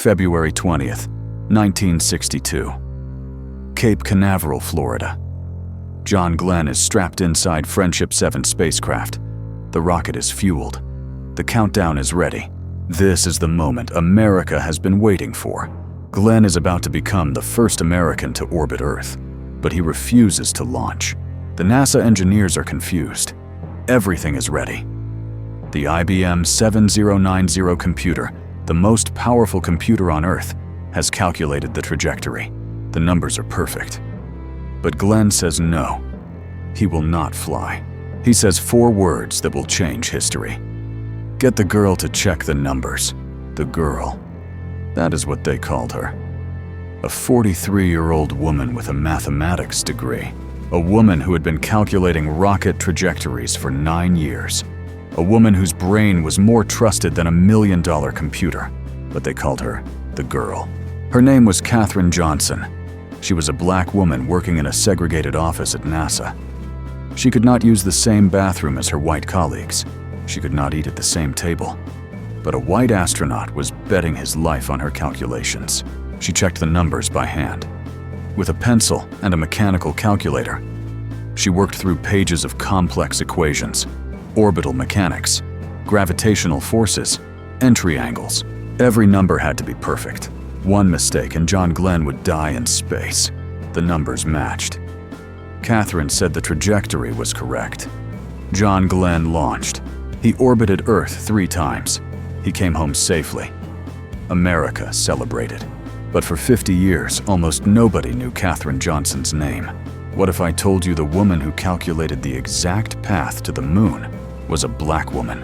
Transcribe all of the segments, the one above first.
February 20th, 1962. Cape Canaveral, Florida. John Glenn is strapped inside Friendship 7 spacecraft. The rocket is fueled. The countdown is ready. This is the moment America has been waiting for. Glenn is about to become the first American to orbit Earth, but he refuses to launch. The NASA engineers are confused. Everything is ready. The IBM 7090 computer, the most powerful computer on Earth, has calculated the trajectory. The numbers are perfect. But Glenn says no. He will not fly. He says 4 words that will change history. Get the girl to check the numbers. The girl. That is what they called her. A 43-year-old woman with a mathematics degree. A woman who had been calculating rocket trajectories for 9 years. A woman whose brain was more trusted than a $1 million computer. But they called her the girl. Her name was Katherine Johnson. She was a black woman working in a segregated office at NASA. She could not use the same bathroom as her white colleagues. She could not eat at the same table. But a white astronaut was betting his life on her calculations. She checked the numbers by hand. With a pencil and a mechanical calculator, she worked through pages of complex equations, orbital mechanics, gravitational forces, entry angles. Every number had to be perfect. One mistake and John Glenn would die in space. The numbers matched. Katherine said the trajectory was correct. John Glenn launched. He orbited Earth 3 times. He came home safely. America celebrated. But for 50 years, almost nobody knew Katherine Johnson's name. What if I told you the woman who calculated the exact path to the moon was a black woman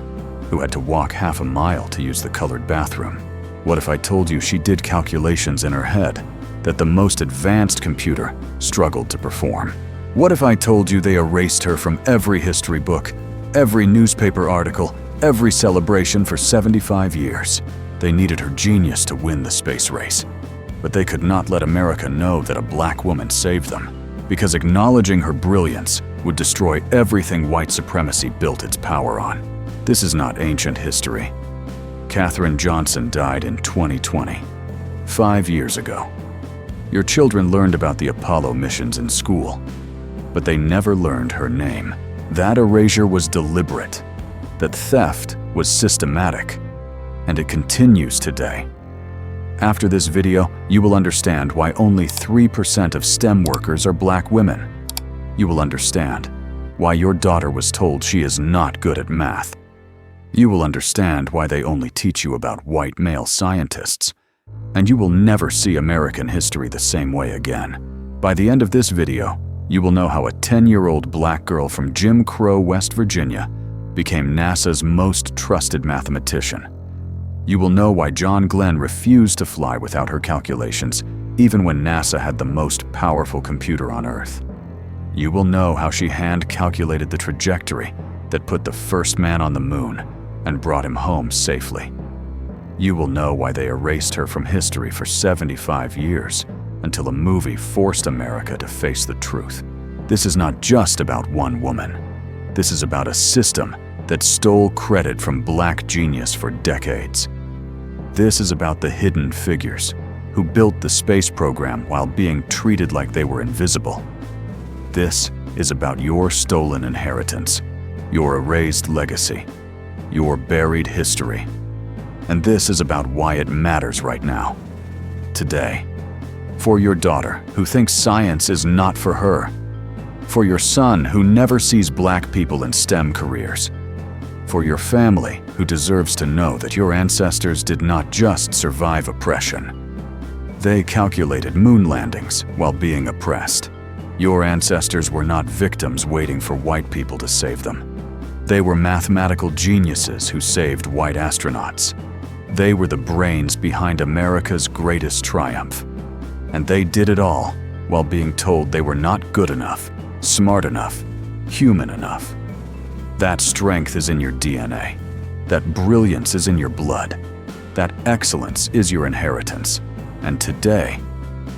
who had to walk half a mile to use the colored bathroom? What if I told you she did calculations in her head that the most advanced computer struggled to perform? What if I told you they erased her from every history book, every newspaper article, every celebration for 75 years? They needed her genius to win the space race. But they could not let America know that a black woman saved them, because acknowledging her brilliance would destroy everything white supremacy built its power on. This is not ancient history. Katherine Johnson died in 2020, 5 years ago. Your children learned about the Apollo missions in school, but they never learned her name. That erasure was deliberate. That theft was systematic, and it continues today. After this video, you will understand why only 3% of STEM workers are black women. You will understand why your daughter was told she is not good at math. You will understand why they only teach you about white male scientists. And you will never see American history the same way again. By the end of this video, you will know how a 10-year-old black girl from Jim Crow, West Virginia, became NASA's most trusted mathematician. You will know why John Glenn refused to fly without her calculations, even when NASA had the most powerful computer on Earth. You will know how she hand-calculated the trajectory that put the first man on the moon and brought him home safely. You will know why they erased her from history for 75 years until a movie forced America to face the truth. This is not just about one woman. This is about a system that stole credit from black genius for decades. This is about the hidden figures who built the space program while being treated like they were invisible. This is about your stolen inheritance, your erased legacy, your buried history. And this is about why it matters right now, today. For your daughter who thinks science is not for her. For your son who never sees black people in STEM careers. For your family who deserves to know that your ancestors did not just survive oppression. They calculated moon landings while being oppressed. Your ancestors were not victims waiting for white people to save them. They were mathematical geniuses who saved white astronauts. They were the brains behind America's greatest triumph. And they did it all while being told they were not good enough, smart enough, human enough. That strength is in your DNA. That brilliance is in your blood. That excellence is your inheritance. And today,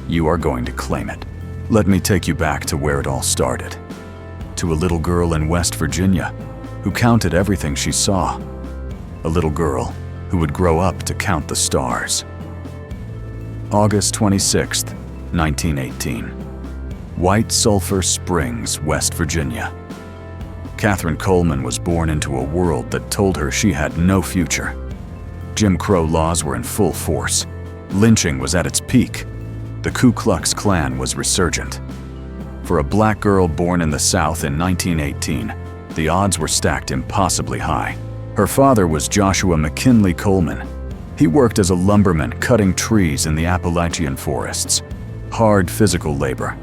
you are going to claim it. Let me take you back to where it all started. To a little girl in West Virginia who counted everything she saw. A little girl who would grow up to count the stars. August 26, 1918. White Sulphur Springs, West Virginia. Katherine Coleman was born into a world that told her she had no future. Jim Crow laws were in full force. Lynching was at its peak. The Ku Klux Klan was resurgent. For a black girl born in the South in 1918, the odds were stacked impossibly high. Her father was Joshua McKinley Coleman. He worked as a lumberman cutting trees in the Appalachian forests. Hard physical labor.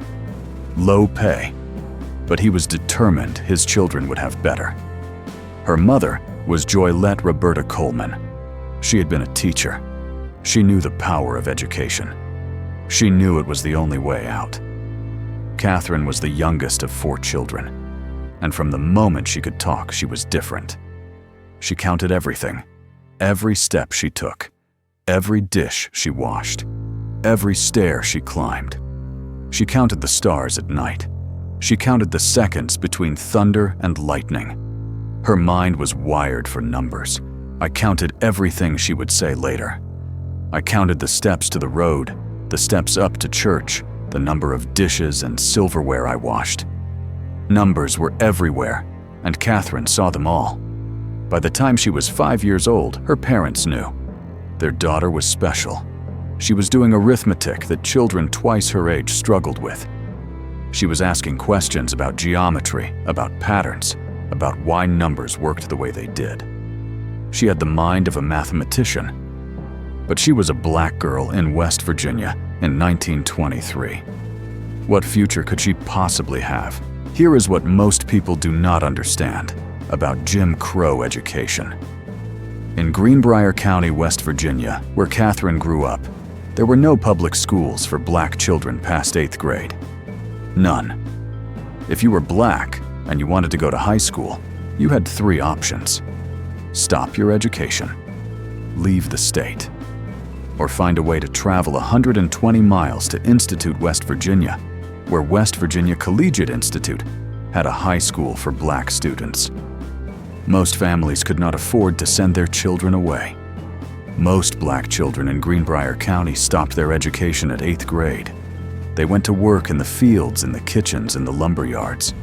Low pay. But he was determined his children would have better. Her mother was Joylette Roberta Coleman. She had been a teacher. She knew the power of education. She knew it was the only way out. Katherine was the youngest of 4 children, and from the moment she could talk, she was different. She counted everything, every step she took, every dish she washed, every stair she climbed. She counted the stars at night. She counted the seconds between thunder and lightning. Her mind was wired for numbers. I counted everything she would say later. I counted the steps to the road, the steps up to church, the number of dishes and silverware I washed. Numbers were everywhere, and Katherine saw them all. By the time she was 5 years old, her parents knew. Their daughter was special. She was doing arithmetic that children twice her age struggled with. She was asking questions about geometry, about patterns, about why numbers worked the way they did. She had the mind of a mathematician. But she was a black girl in West Virginia in 1923. What future could she possibly have? Here is what most people do not understand about Jim Crow education. In Greenbrier County, West Virginia, where Katherine grew up, there were no public schools for black children past 8th grade. None. If you were black and you wanted to go to high school, you had 3 options. Stop your education, leave the state, or find a way to travel 120 miles to Institute, West Virginia, where West Virginia Collegiate Institute had a high school for black students. Most families could not afford to send their children away. Most black children in Greenbrier County stopped their education at 8th grade. They went to work in the fields, in the kitchens, in the lumber yards.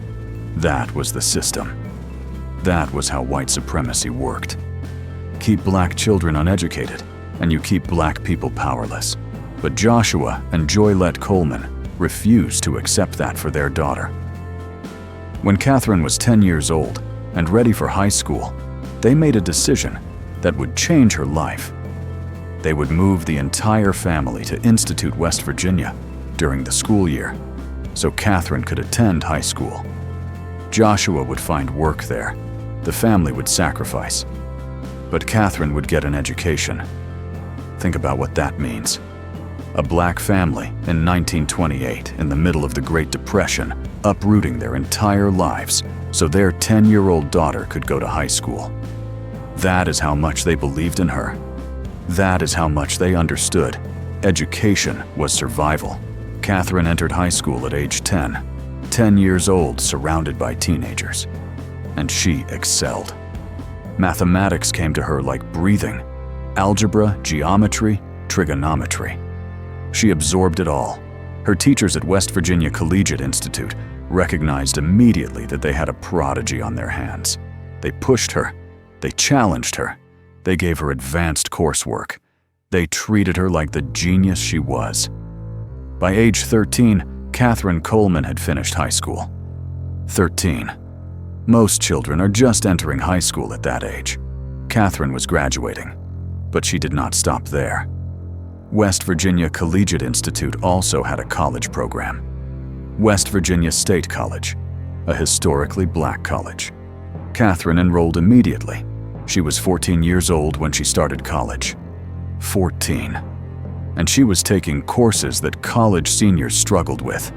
That was the system. That was how white supremacy worked. Keep black children uneducated, and you keep black people powerless. But Joshua and Joylette Coleman refused to accept that for their daughter. When Katherine was 10 years old and ready for high school, they made a decision that would change her life. They would move the entire family to Institute, West Virginia during the school year, so Katherine could attend high school. Joshua would find work there. The family would sacrifice. But Katherine would get an education. Think about what that means. A black family in 1928, in the middle of the Great Depression, uprooting their entire lives so their 10-year-old daughter could go to high school. That is how much they believed in her. That is how much they understood. Education was survival. Katherine entered high school at age 10, 10 years old, surrounded by teenagers. And she excelled. Mathematics came to her like breathing. Algebra, geometry, trigonometry. She absorbed it all. Her teachers at West Virginia Collegiate Institute recognized immediately that they had a prodigy on their hands. They pushed her. They challenged her. They gave her advanced coursework. They treated her like the genius she was. By age 13, Katherine Coleman had finished high school. 13. Most children are just entering high school at that age. Katherine was graduating, but she did not stop there. West Virginia Collegiate Institute also had a college program. West Virginia State College, a historically black college. Katherine enrolled immediately. She was 14 years old when she started college. 14. And she was taking courses that college seniors struggled with.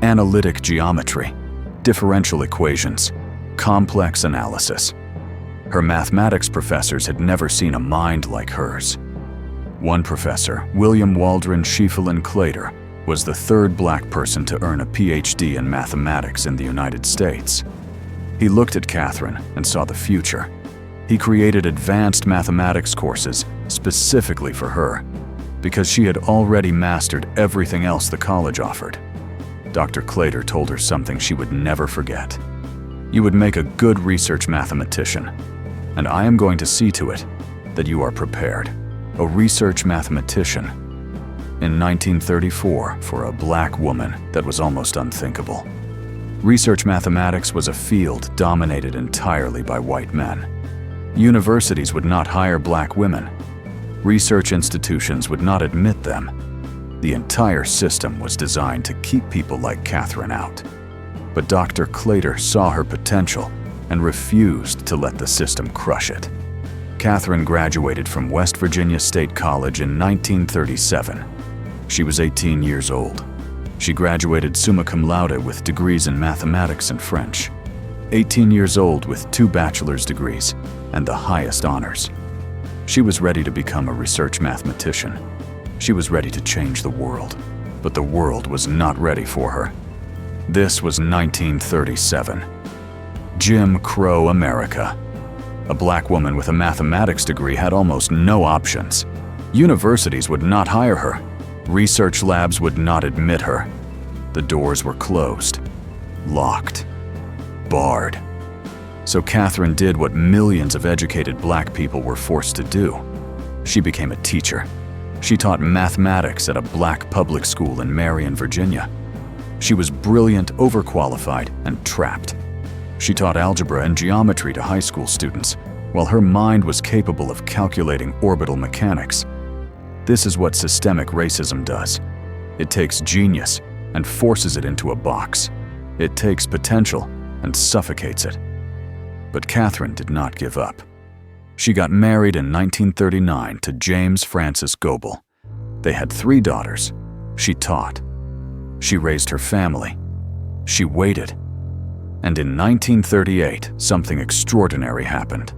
Analytic geometry, differential equations, complex analysis. Her mathematics professors had never seen a mind like hers. One professor, William Waldron Schieffelin Clater, was the 3rd black person to earn a PhD in mathematics in the United States. He looked at Katherine and saw the future. He created advanced mathematics courses specifically for her, because she had already mastered everything else the college offered. Dr. Claytor told her something she would never forget. "You would make a good research mathematician, and I am going to see to it that you are prepared. A research mathematician." In 1934, for a black woman, that was almost unthinkable. Research mathematics was a field dominated entirely by white men. Universities would not hire black women. Research institutions would not admit them. The entire system was designed to keep people like Katherine out. But Dr. Claytor saw her potential and refused to let the system crush it. Katherine graduated from West Virginia State College in 1937. She was 18 years old. She graduated summa cum laude with degrees in mathematics and French. 18 years old with 2 bachelor's degrees and the highest honors. She was ready to become a research mathematician. She was ready to change the world, but the world was not ready for her. This was 1937. Jim Crow America. A black woman with a mathematics degree had almost no options. Universities would not hire her. Research labs would not admit her. The doors were closed, locked, barred. So Katherine did what millions of educated black people were forced to do. She became a teacher. She taught mathematics at a black public school in Marion, Virginia. She was brilliant, overqualified, and trapped. She taught algebra and geometry to high school students, while her mind was capable of calculating orbital mechanics. This is what systemic racism does. It takes genius and forces it into a box. It takes potential and suffocates it. But Katherine did not give up. She got married in 1939 to James Francis Goebel. They had 3 daughters. She taught. She raised her family. She waited. And in 1938, something extraordinary happened.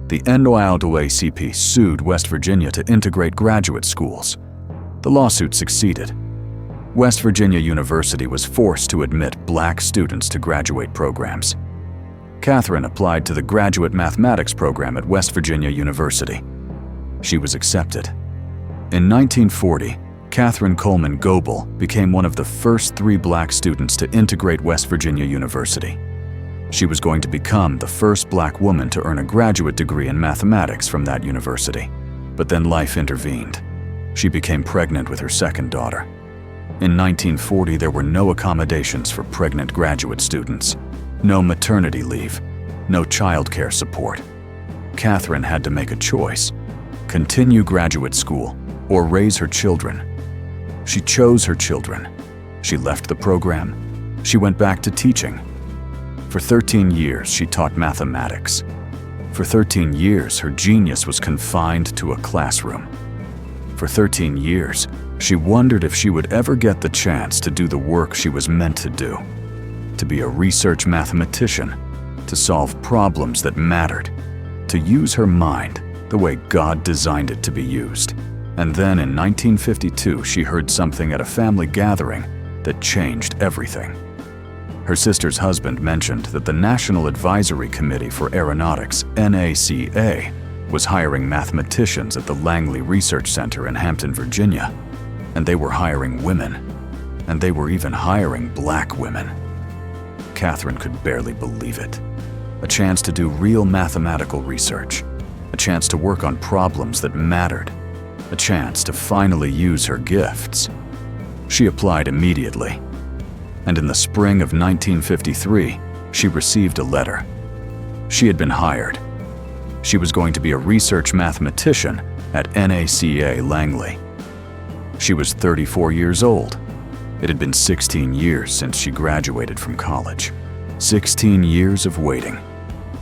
The NAACP sued West Virginia to integrate graduate schools. The lawsuit succeeded. West Virginia University was forced to admit black students to graduate programs. Katherine applied to the graduate mathematics program at West Virginia University. She was accepted. In 1940, Katherine Coleman Goebel became one of the first 3 black students to integrate West Virginia University. She was going to become the first black woman to earn a graduate degree in mathematics from that university. But then life intervened. She became pregnant with her second daughter. In 1940, there were no accommodations for pregnant graduate students. No maternity leave, no childcare support. Katherine had to make a choice: continue graduate school or raise her children. She chose her children. She left the program. She went back to teaching. For 13 years, she taught mathematics. For 13 years, her genius was confined to a classroom. For 13 years, she wondered if she would ever get the chance to do the work she was meant to do. To be a research mathematician, to solve problems that mattered, to use her mind the way God designed it to be used. And then in 1952, she heard something at a family gathering that changed everything. Her sister's husband mentioned that the National Advisory Committee for Aeronautics, NACA, was hiring mathematicians at the Langley Research Center in Hampton, Virginia. And they were hiring women. And they were even hiring black women. Katherine could barely believe it. A chance to do real mathematical research. A chance to work on problems that mattered. A chance to finally use her gifts. She applied immediately. And in the spring of 1953, she received a letter. She had been hired. She was going to be a research mathematician at NACA Langley. She was 34 years old. It had been 16 years since she graduated from college. 16 years of waiting.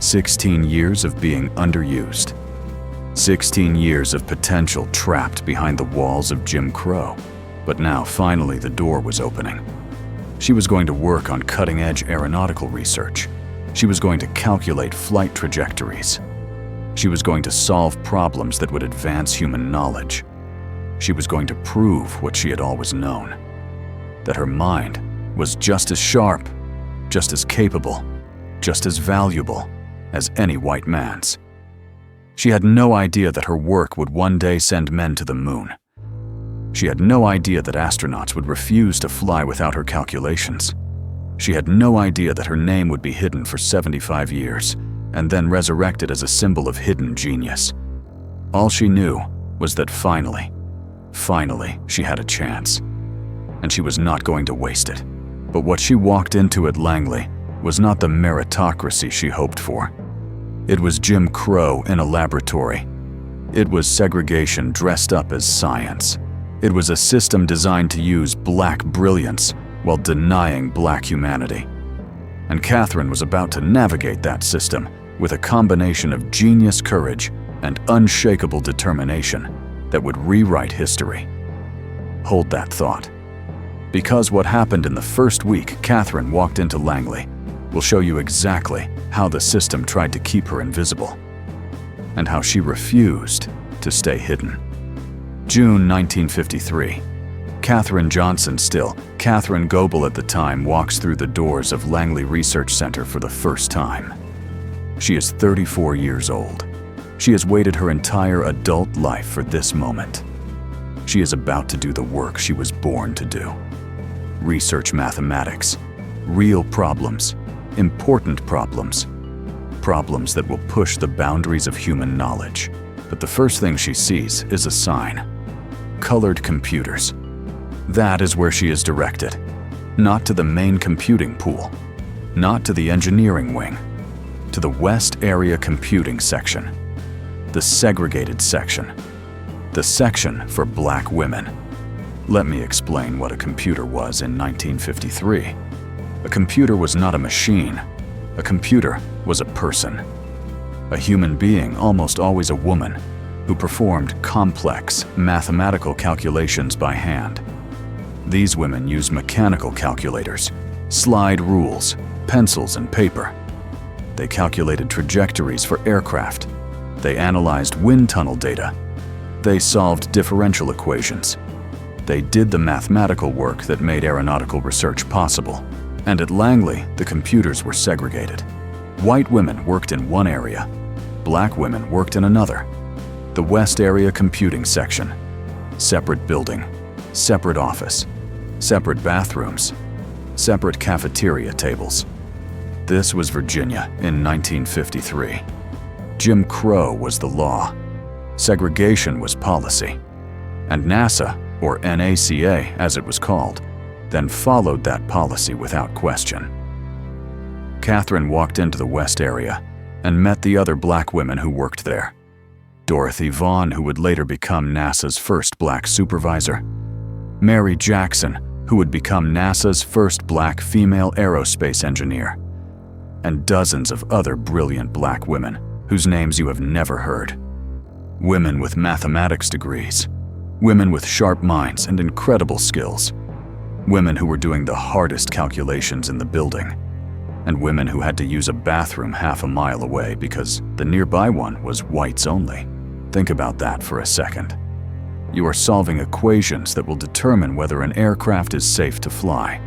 16 years of being underused. 16 years of potential trapped behind the walls of Jim Crow. But now, finally, the door was opening. She was going to work on cutting-edge aeronautical research. She was going to calculate flight trajectories. She was going to solve problems that would advance human knowledge. She was going to prove what she had always known, that her mind was just as sharp, just as capable, just as valuable as any white man's. She had no idea that her work would one day send men to the moon. She had no idea that astronauts would refuse to fly without her calculations. She had no idea that her name would be hidden for 75 years and then resurrected as a symbol of hidden genius. All she knew was that finally, she had a chance. And she was not going to waste it. But what she walked into at Langley was not the meritocracy she hoped for. It was Jim Crow in a laboratory. It was segregation dressed up as science. It was a system designed to use black brilliance while denying black humanity. And Katherine was about to navigate that system with a combination of genius courage and unshakable determination that would rewrite history. Hold that thought. Because what happened in the first week Katherine walked into Langley will show you exactly how the system tried to keep her invisible and how she refused to stay hidden. June 1953. Katherine Johnson, still Katherine Goebel at the time, walks through the doors of Langley Research Center for the first time. She is 34 years old. She has waited her entire adult life for this moment. She is about to do the work she was born to do. Research mathematics, real problems, important problems, problems that will push the boundaries of human knowledge. But the first thing she sees is a sign. Colored computers. That is where she is directed. Not to the main computing pool, not to the engineering wing, to the West Area Computing section, the segregated section, the section for black women. Let me explain what a computer was in 1953. A computer was not a machine. A computer was a person. A human being, almost always a woman, who performed complex mathematical calculations by hand. These women used mechanical calculators, slide rules, pencils, and paper. They calculated trajectories for aircraft. They analyzed wind tunnel data. They solved differential equations. They did the mathematical work that made aeronautical research possible. And at Langley, the computers were segregated. White women worked in one area. Black women worked in another. The West Area Computing section. Separate building, separate office, separate bathrooms, separate cafeteria tables. This was Virginia in 1953. Jim Crow was the law. Segregation was policy. And NASA, or NACA as it was called, then followed that policy without question. Katherine walked into the West Area and met the other black women who worked there. Dorothy Vaughan, who would later become NASA's first black supervisor. Mary Jackson, who would become NASA's first black female aerospace engineer. And dozens of other brilliant black women whose names you have never heard. Women with mathematics degrees. Women with sharp minds and incredible skills. Women who were doing the hardest calculations in the building. And women who had to use a bathroom half a mile away because the nearby one was whites only. Think about that for a second. You are solving equations that will determine whether an aircraft is safe to fly.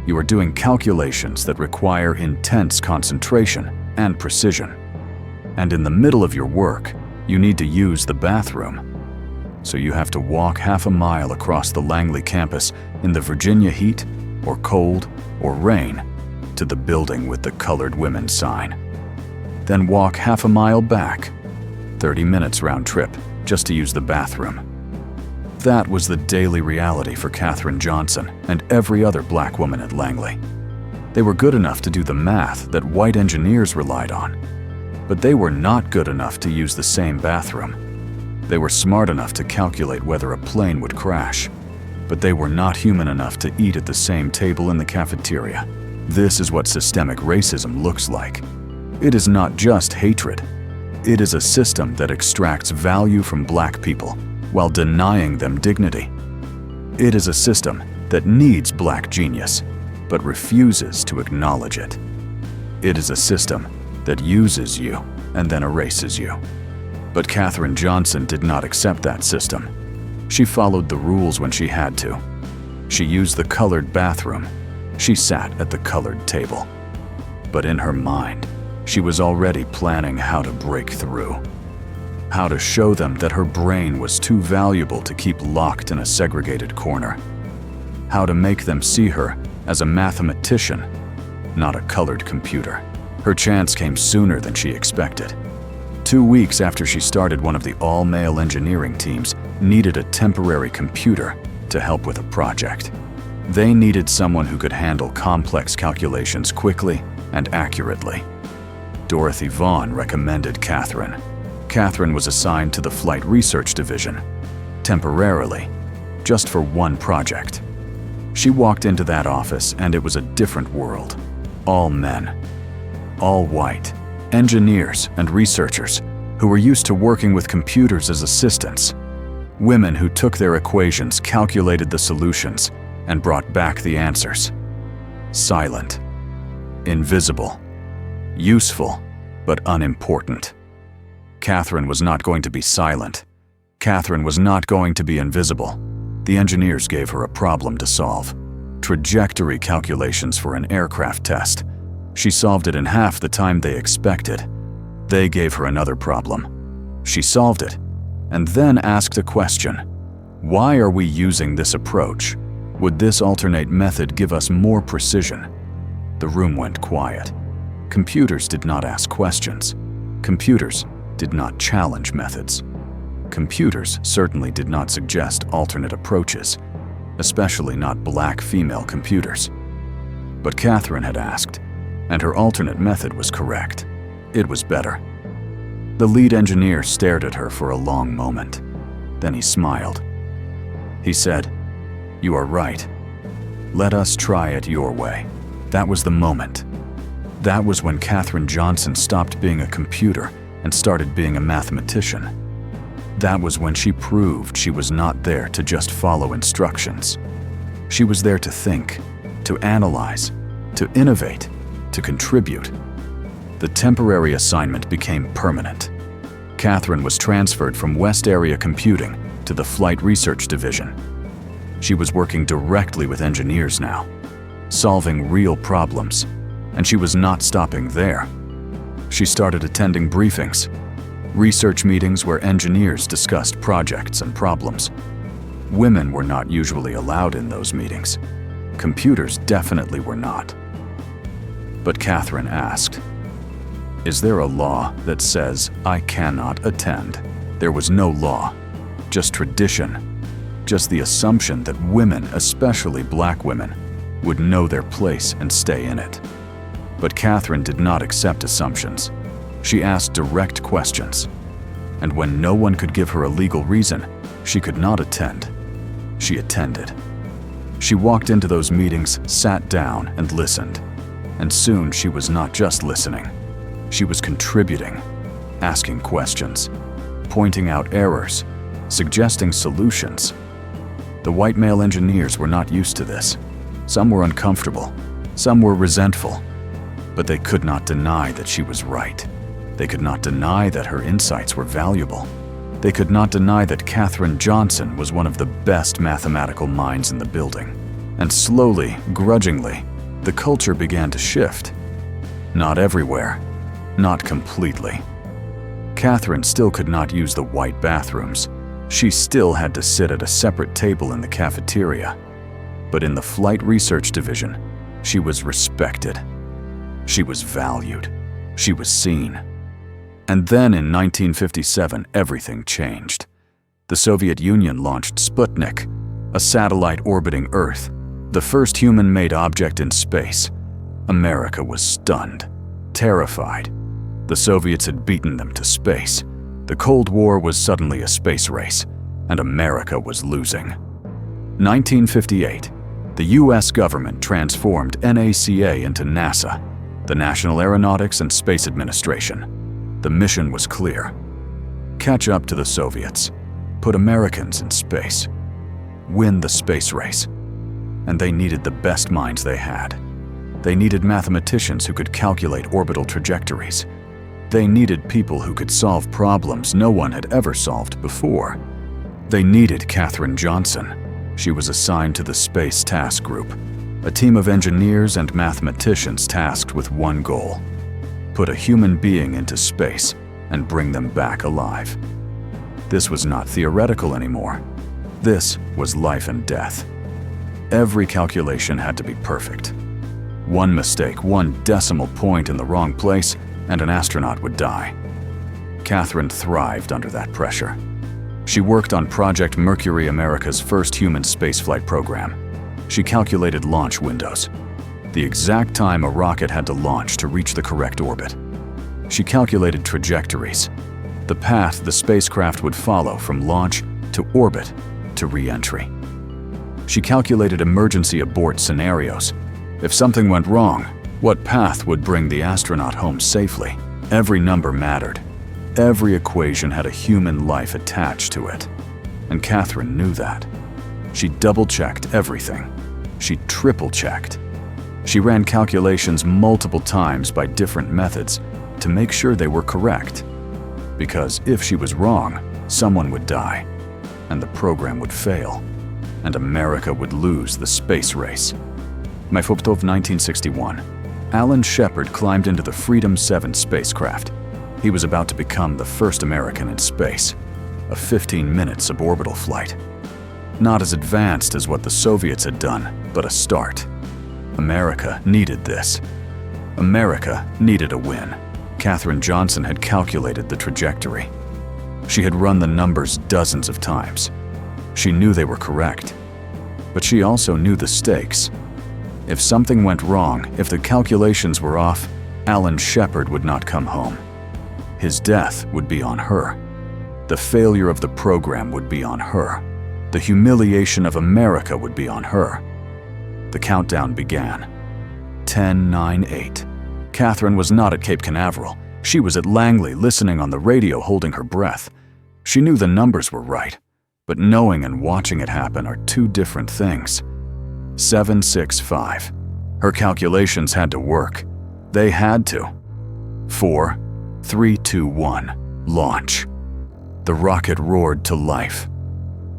You are doing calculations that require intense concentration and precision. And in the middle of your work, you need to use the bathroom. So you have to walk half a mile across the Langley campus in the Virginia heat, or cold, or rain, to the building with the colored women sign. Then walk half a mile back, 30 minutes round trip, just to use the bathroom. That was the daily reality for Katherine Johnson and every other black woman at Langley. They were good enough to do the math that white engineers relied on, but they were not good enough to use the same bathroom. They were smart enough to calculate whether a plane would crash, but they were not human enough to eat at the same table in the cafeteria. This is what systemic racism looks like. It is not just hatred. It is a system that extracts value from black people while denying them dignity. It is a system that needs black genius, but refuses to acknowledge it. It is a system that uses you and then erases you. But Katherine Johnson did not accept that system. She followed the rules when she had to. She used the colored bathroom. She sat at the colored table. But in her mind, she was already planning how to break through. how to show them that her brain was too valuable to keep locked in a segregated corner, how to make them see her as a mathematician, not a colored computer. Her chance came sooner than she expected. 2 weeks after she started, one of the all-male engineering teams needed a temporary computer to help with a project. They needed someone who could handle complex calculations quickly and accurately. Dorothy Vaughan recommended Katherine. Katherine was assigned to the Flight Research Division, temporarily, just for one project. She walked into that office and it was a different world. All men, all white, engineers and researchers who were used to working with computers as assistants. Women who took their equations, calculated the solutions, and brought back the answers. Silent, invisible, useful, but unimportant. Katherine was not going to be silent. Katherine was not going to be invisible. The engineers gave her a problem to solve. Trajectory calculations for an aircraft test. She solved it in half the time they expected. They gave her another problem. She solved it, and then asked a question. Why are we using this approach? Would this alternate method give us more precision? The room went quiet. Computers did not ask questions. Computers did not challenge methods. Computers certainly did not suggest alternate approaches, especially not black female computers. But Katherine had asked, and her alternate method was correct. It was better. The lead engineer stared at her for a long moment. Then he smiled. He said, "You are right. Let us try it your way." That was the moment. That was when Katherine Johnson stopped being a computer and started being a mathematician. That was when she proved she was not there to just follow instructions. She was there to think, to analyze, to innovate, to contribute. The temporary assignment became permanent. Katherine was transferred from West Area Computing to the Flight Research Division. She was working directly with engineers now, solving real problems, and she was not stopping there. She started attending briefings, research meetings where engineers discussed projects and problems. Women were not usually allowed in those meetings. Computers definitely were not. But Katherine asked, "Is there a law that says I cannot attend?" There was no law, just tradition, just the assumption that women, especially black women, would know their place and stay in it. But Katherine did not accept assumptions. She asked direct questions. And when no one could give her a legal reason, she could not attend. She attended. She walked into those meetings, sat down, and listened. And soon she was not just listening. She was contributing, asking questions, pointing out errors, suggesting solutions. The white male engineers were not used to this. Some were uncomfortable, some were resentful, but they could not deny that she was right. They could not deny that her insights were valuable. They could not deny that Katherine Johnson was one of the best mathematical minds in the building. And slowly, grudgingly, the culture began to shift. Not everywhere, not completely. Katherine still could not use the white bathrooms. She still had to sit at a separate table in the cafeteria. But in the Flight Research Division, she was respected. She was valued. She was seen. And then in 1957, everything changed. The Soviet Union launched Sputnik, a satellite orbiting Earth, the first human-made object in space. America was stunned, terrified. The Soviets had beaten them to space. The Cold War was suddenly a space race, and America was losing. 1958, the US government transformed NACA into NASA, the National Aeronautics and Space Administration. The mission was clear. Catch up to the Soviets, put Americans in space, win the space race. And they needed the best minds they had. They needed mathematicians who could calculate orbital trajectories. They needed people who could solve problems no one had ever solved before. They needed Katherine Johnson. She was assigned to the Space Task Group, a team of engineers and mathematicians tasked with one goal: put a human being into space and bring them back alive. This was not theoretical anymore. This was life and death. Every calculation had to be perfect. One mistake, one decimal point in the wrong place, and an astronaut would die. Katherine thrived under that pressure. She worked on Project Mercury, America's first human spaceflight program. She calculated launch windows, the exact time a rocket had to launch to reach the correct orbit. She calculated trajectories, the path the spacecraft would follow from launch to orbit to re-entry. She calculated emergency abort scenarios. If something went wrong, what path would bring the astronaut home safely? Every number mattered. Every equation had a human life attached to it. And Katherine knew that. She double-checked everything. She triple-checked. She ran calculations multiple times by different methods to make sure they were correct. Because if she was wrong, someone would die, and the program would fail, and America would lose the space race. May 5th of 1961, Alan Shepard climbed into the Freedom 7 spacecraft. He was about to become the first American in space, a 15-minute suborbital flight. Not as advanced as what the Soviets had done, but a start. America needed this. America needed a win. Katherine Johnson had calculated the trajectory. She had run the numbers dozens of times. She knew they were correct. But she also knew the stakes. If something went wrong, if the calculations were off, Alan Shepard would not come home. His death would be on her. The failure of the program would be on her. The humiliation of America would be on her. The countdown began. 10, 9, 8. Katherine was not at Cape Canaveral. She was at Langley, listening on the radio, holding her breath. She knew the numbers were right, but knowing and watching it happen are two different things. 7, 6, 5. Her calculations had to work. They had to. 4, 3, 2, 1. Launch. The rocket roared to life.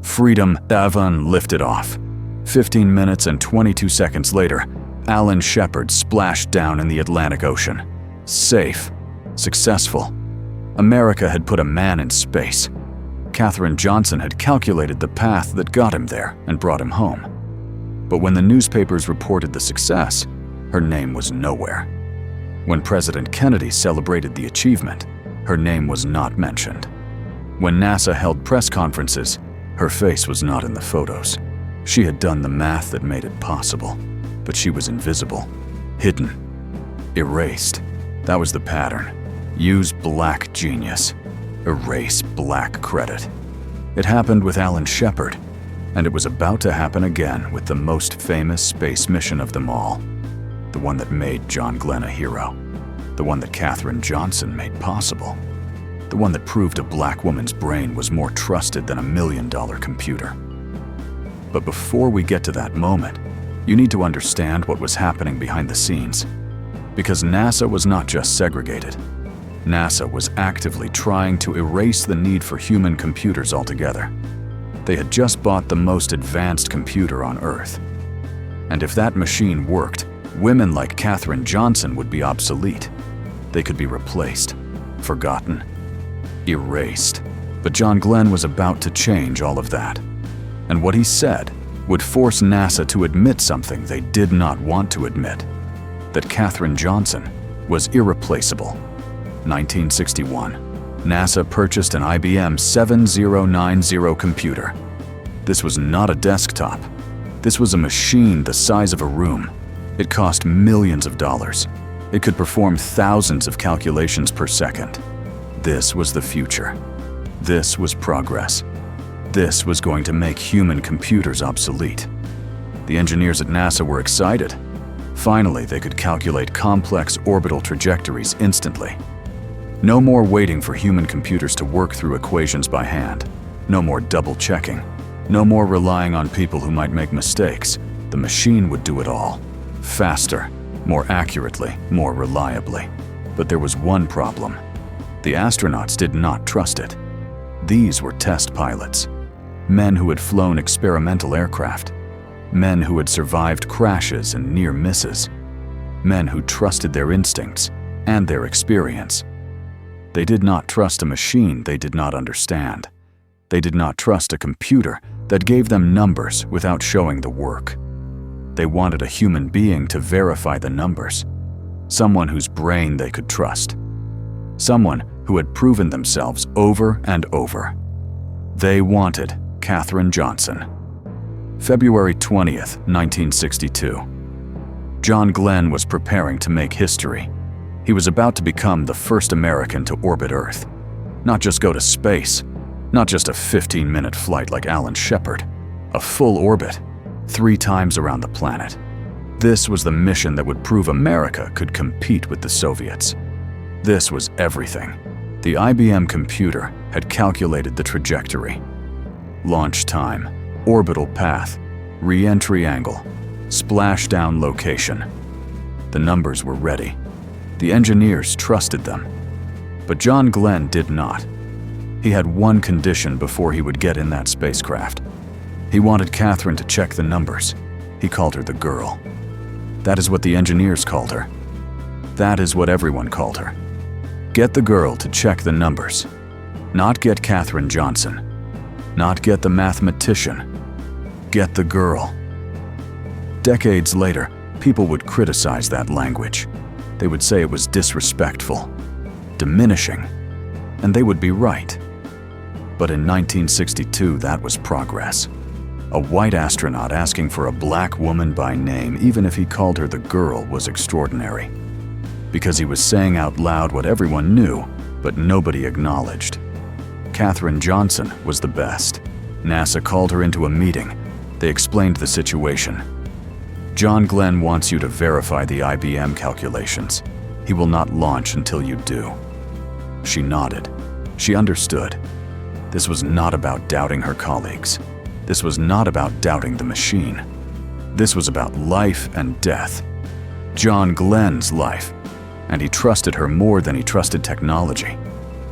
Freedom Vaughan lifted off. 15 minutes and 22 seconds later, Alan Shepard splashed down in the Atlantic Ocean. Safe. Successful. America had put a man in space. Katherine Johnson had calculated the path that got him there and brought him home. But when the newspapers reported the success, her name was nowhere. When President Kennedy celebrated the achievement, her name was not mentioned. When NASA held press conferences, her face was not in the photos. She had done the math that made it possible, but she was invisible, hidden, erased. That was the pattern. Use black genius. Erase black credit. It happened with Alan Shepard, and it was about to happen again with the most famous space mission of them all. The one that made John Glenn a hero. The one that Katherine Johnson made possible. The one that proved a black woman's brain was more trusted than $1 million computer. But before we get to that moment, you need to understand what was happening behind the scenes. Because NASA was not just segregated. NASA was actively trying to erase the need for human computers altogether. They had just bought the most advanced computer on Earth. And if that machine worked, women like Katherine Johnson would be obsolete. They could be replaced, forgotten, erased. But John Glenn was about to change all of that. And what he said would force NASA to admit something they did not want to admit, that Katherine Johnson was irreplaceable. 1961, NASA purchased an IBM 7090 computer. This was not a desktop. This was a machine the size of a room. It cost millions of dollars. It could perform thousands of calculations per second. This was the future. This was progress. This was going to make human computers obsolete. The engineers at NASA were excited. Finally, they could calculate complex orbital trajectories instantly. No more waiting for human computers to work through equations by hand. No more double-checking. No more relying on people who might make mistakes. The machine would do it all. Faster, more accurately, more reliably. But there was one problem. The astronauts did not trust it. These were test pilots. Men who had flown experimental aircraft. Men who had survived crashes and near misses. Men who trusted their instincts and their experience. They did not trust a machine they did not understand. They did not trust a computer that gave them numbers without showing the work. They wanted a human being to verify the numbers, someone whose brain they could trust, someone who had proven themselves over and over. They wanted Katherine Johnson. February 20th, 1962. John Glenn was preparing to make history. He was about to become the first American to orbit Earth. Not just go to space, not just a 15-minute flight like Alan Shepard, a full orbit, 3 times around the planet. This was the mission that would prove America could compete with the Soviets. This was everything. The IBM computer had calculated the trajectory, launch time, orbital path, re-entry angle, splashdown location. The numbers were ready. The engineers trusted them. But John Glenn did not. He had one condition before he would get in that spacecraft. He wanted Katherine to check the numbers. He called her the girl. That is what the engineers called her. That is what everyone called her. Get the girl to check the numbers. Not get Katherine Johnson. Not get the mathematician. Get the girl. Decades later, people would criticize that language. They would say it was disrespectful, diminishing, and they would be right. But in 1962, that was progress. A white astronaut asking for a black woman by name, even if he called her the girl, was extraordinary. Because he was saying out loud what everyone knew, but nobody acknowledged. Katherine Johnson was the best. NASA called her into a meeting. They explained the situation. John Glenn wants you to verify the IBM calculations. He will not launch until you do. She nodded. She understood. This was not about doubting her colleagues. This was not about doubting the machine. This was about life and death. John Glenn's life. And he trusted her more than he trusted technology.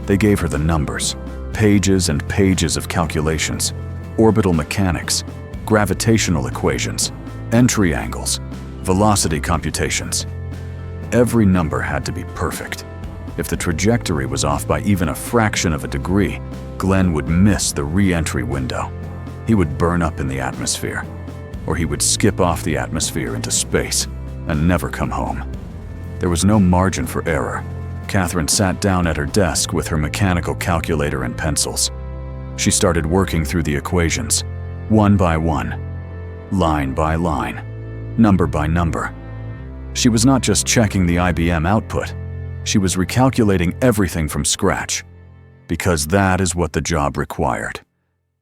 They gave her the numbers, pages and pages of calculations, orbital mechanics, gravitational equations, entry angles, velocity computations. Every number had to be perfect. If the trajectory was off by even a fraction of a degree, Glenn would miss the re-entry window. He would burn up in the atmosphere, or he would skip off the atmosphere into space and never come home. There was no margin for error. Katherine sat down at her desk with her mechanical calculator and pencils. She started working through the equations, one by one, line by line, number by number. She was not just checking the IBM output, she was recalculating everything from scratch. Because that is what the job required.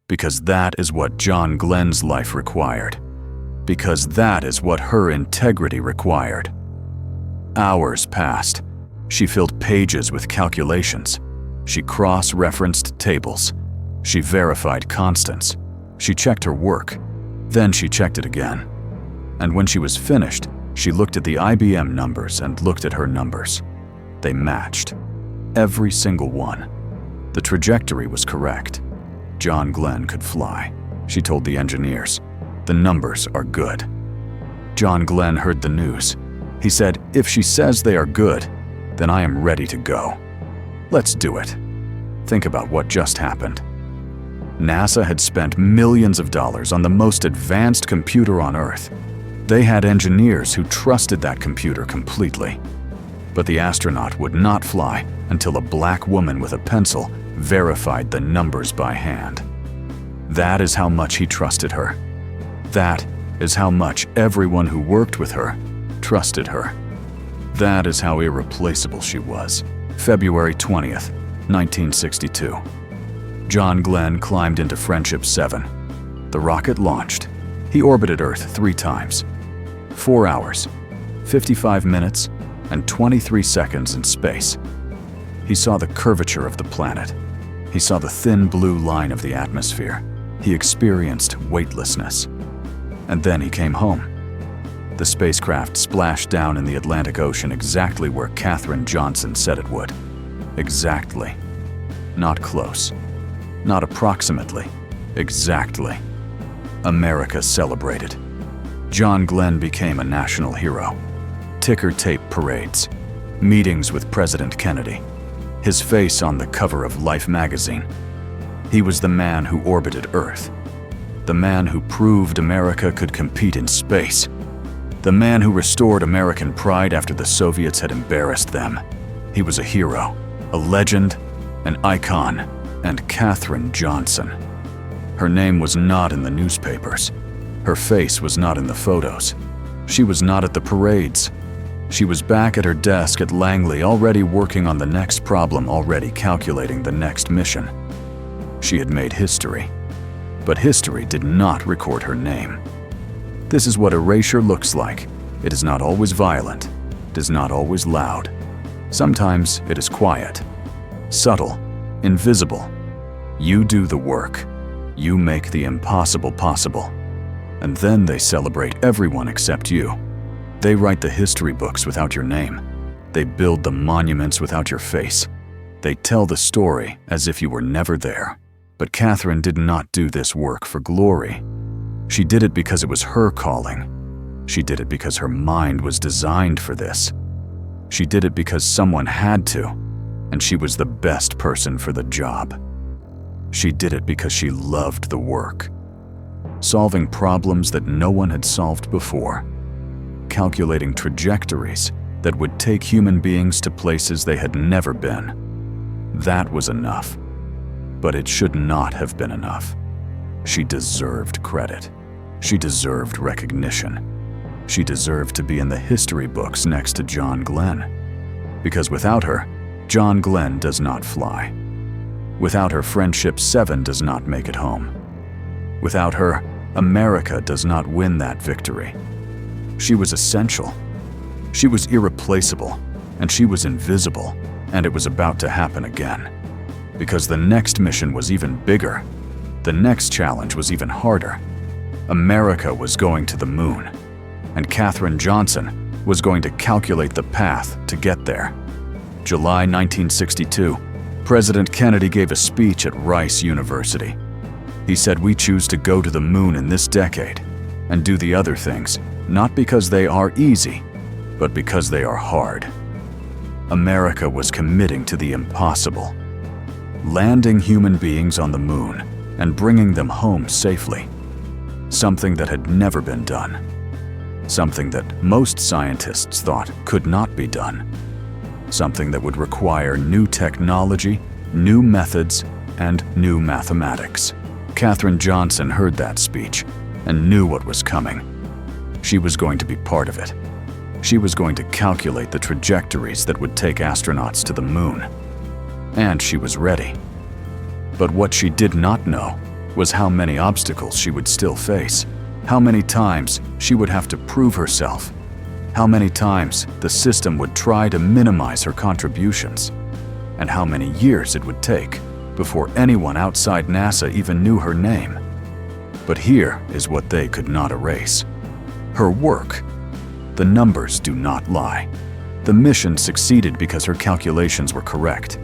Because that is what John Glenn's life required. Because that is what her integrity required. Hours passed. She filled pages with calculations. She cross-referenced tables. She verified constants. She checked her work. Then she checked it again. And when she was finished, she looked at the IBM numbers and looked at her numbers. They matched. Every single one. The trajectory was correct. John Glenn could fly. She told the engineers. The numbers are good. John Glenn heard the news. He said, if she says they are good, then I am ready to go. Let's do it. Think about what just happened. NASA had spent millions of dollars on the most advanced computer on Earth. They had engineers who trusted that computer completely. But the astronaut would not fly until a black woman with a pencil verified the numbers by hand. That is how much he trusted her. That is how much everyone who worked with her trusted her. That is how irreplaceable she was. February 20th, 1962. John Glenn climbed into Friendship 7. The rocket launched. He orbited Earth 3 times. 4 hours, 55 minutes, and 23 seconds in space. He saw the curvature of the planet. He saw the thin blue line of the atmosphere. He experienced weightlessness. And then he came home. The spacecraft splashed down in the Atlantic Ocean exactly where Katherine Johnson said it would. Exactly. Not close. Not approximately. Exactly. America celebrated. John Glenn became a national hero. Ticker tape parades. Meetings with President Kennedy. His face on the cover of Life magazine. He was the man who orbited Earth. The man who proved America could compete in space. The man who restored American pride after the Soviets had embarrassed them. He was a hero, a legend, an icon, and Katherine Johnson. Her name was not in the newspapers. Her face was not in the photos. She was not at the parades. She was back at her desk at Langley, already working on the next problem, already calculating the next mission. She had made history, but history did not record her name. This is what erasure looks like. It is not always violent. It is not always loud. Sometimes it is quiet, subtle, invisible. You do the work. You make the impossible possible. And then they celebrate everyone except you. They write the history books without your name. They build the monuments without your face. They tell the story as if you were never there. But Katherine did not do this work for glory. She did it because it was her calling. She did it because her mind was designed for this. She did it because someone had to, and she was the best person for the job. She did it because she loved the work. Solving problems that no one had solved before. Calculating trajectories that would take human beings to places they had never been. That was enough. But it should not have been enough. She deserved credit. She deserved recognition. She deserved to be in the history books next to John Glenn. Because without her, John Glenn does not fly. Without her, Friendship 7 does not make it home. Without her, America does not win that victory. She was essential. She was irreplaceable, and she was invisible, and it was about to happen again. Because the next mission was even bigger. The next challenge was even harder. America was going to the moon, and Katherine Johnson was going to calculate the path to get there. July 1962, President Kennedy gave a speech at Rice University. He said, "We choose to go to the moon in this decade and do the other things, not because they are easy, but because they are hard." America was committing to the impossible, landing human beings on the moon and bringing them home safely. Something that had never been done. Something that most scientists thought could not be done. Something that would require new technology, new methods, and new mathematics. Katherine Johnson heard that speech and knew what was coming. She was going to be part of it. She was going to calculate the trajectories that would take astronauts to the moon. And she was ready. But what she did not know was how many obstacles she would still face, how many times she would have to prove herself, how many times the system would try to minimize her contributions, and how many years it would take before anyone outside NASA even knew her name. But here is what they could not erase. Her work. The numbers do not lie. The mission succeeded because her calculations were correct.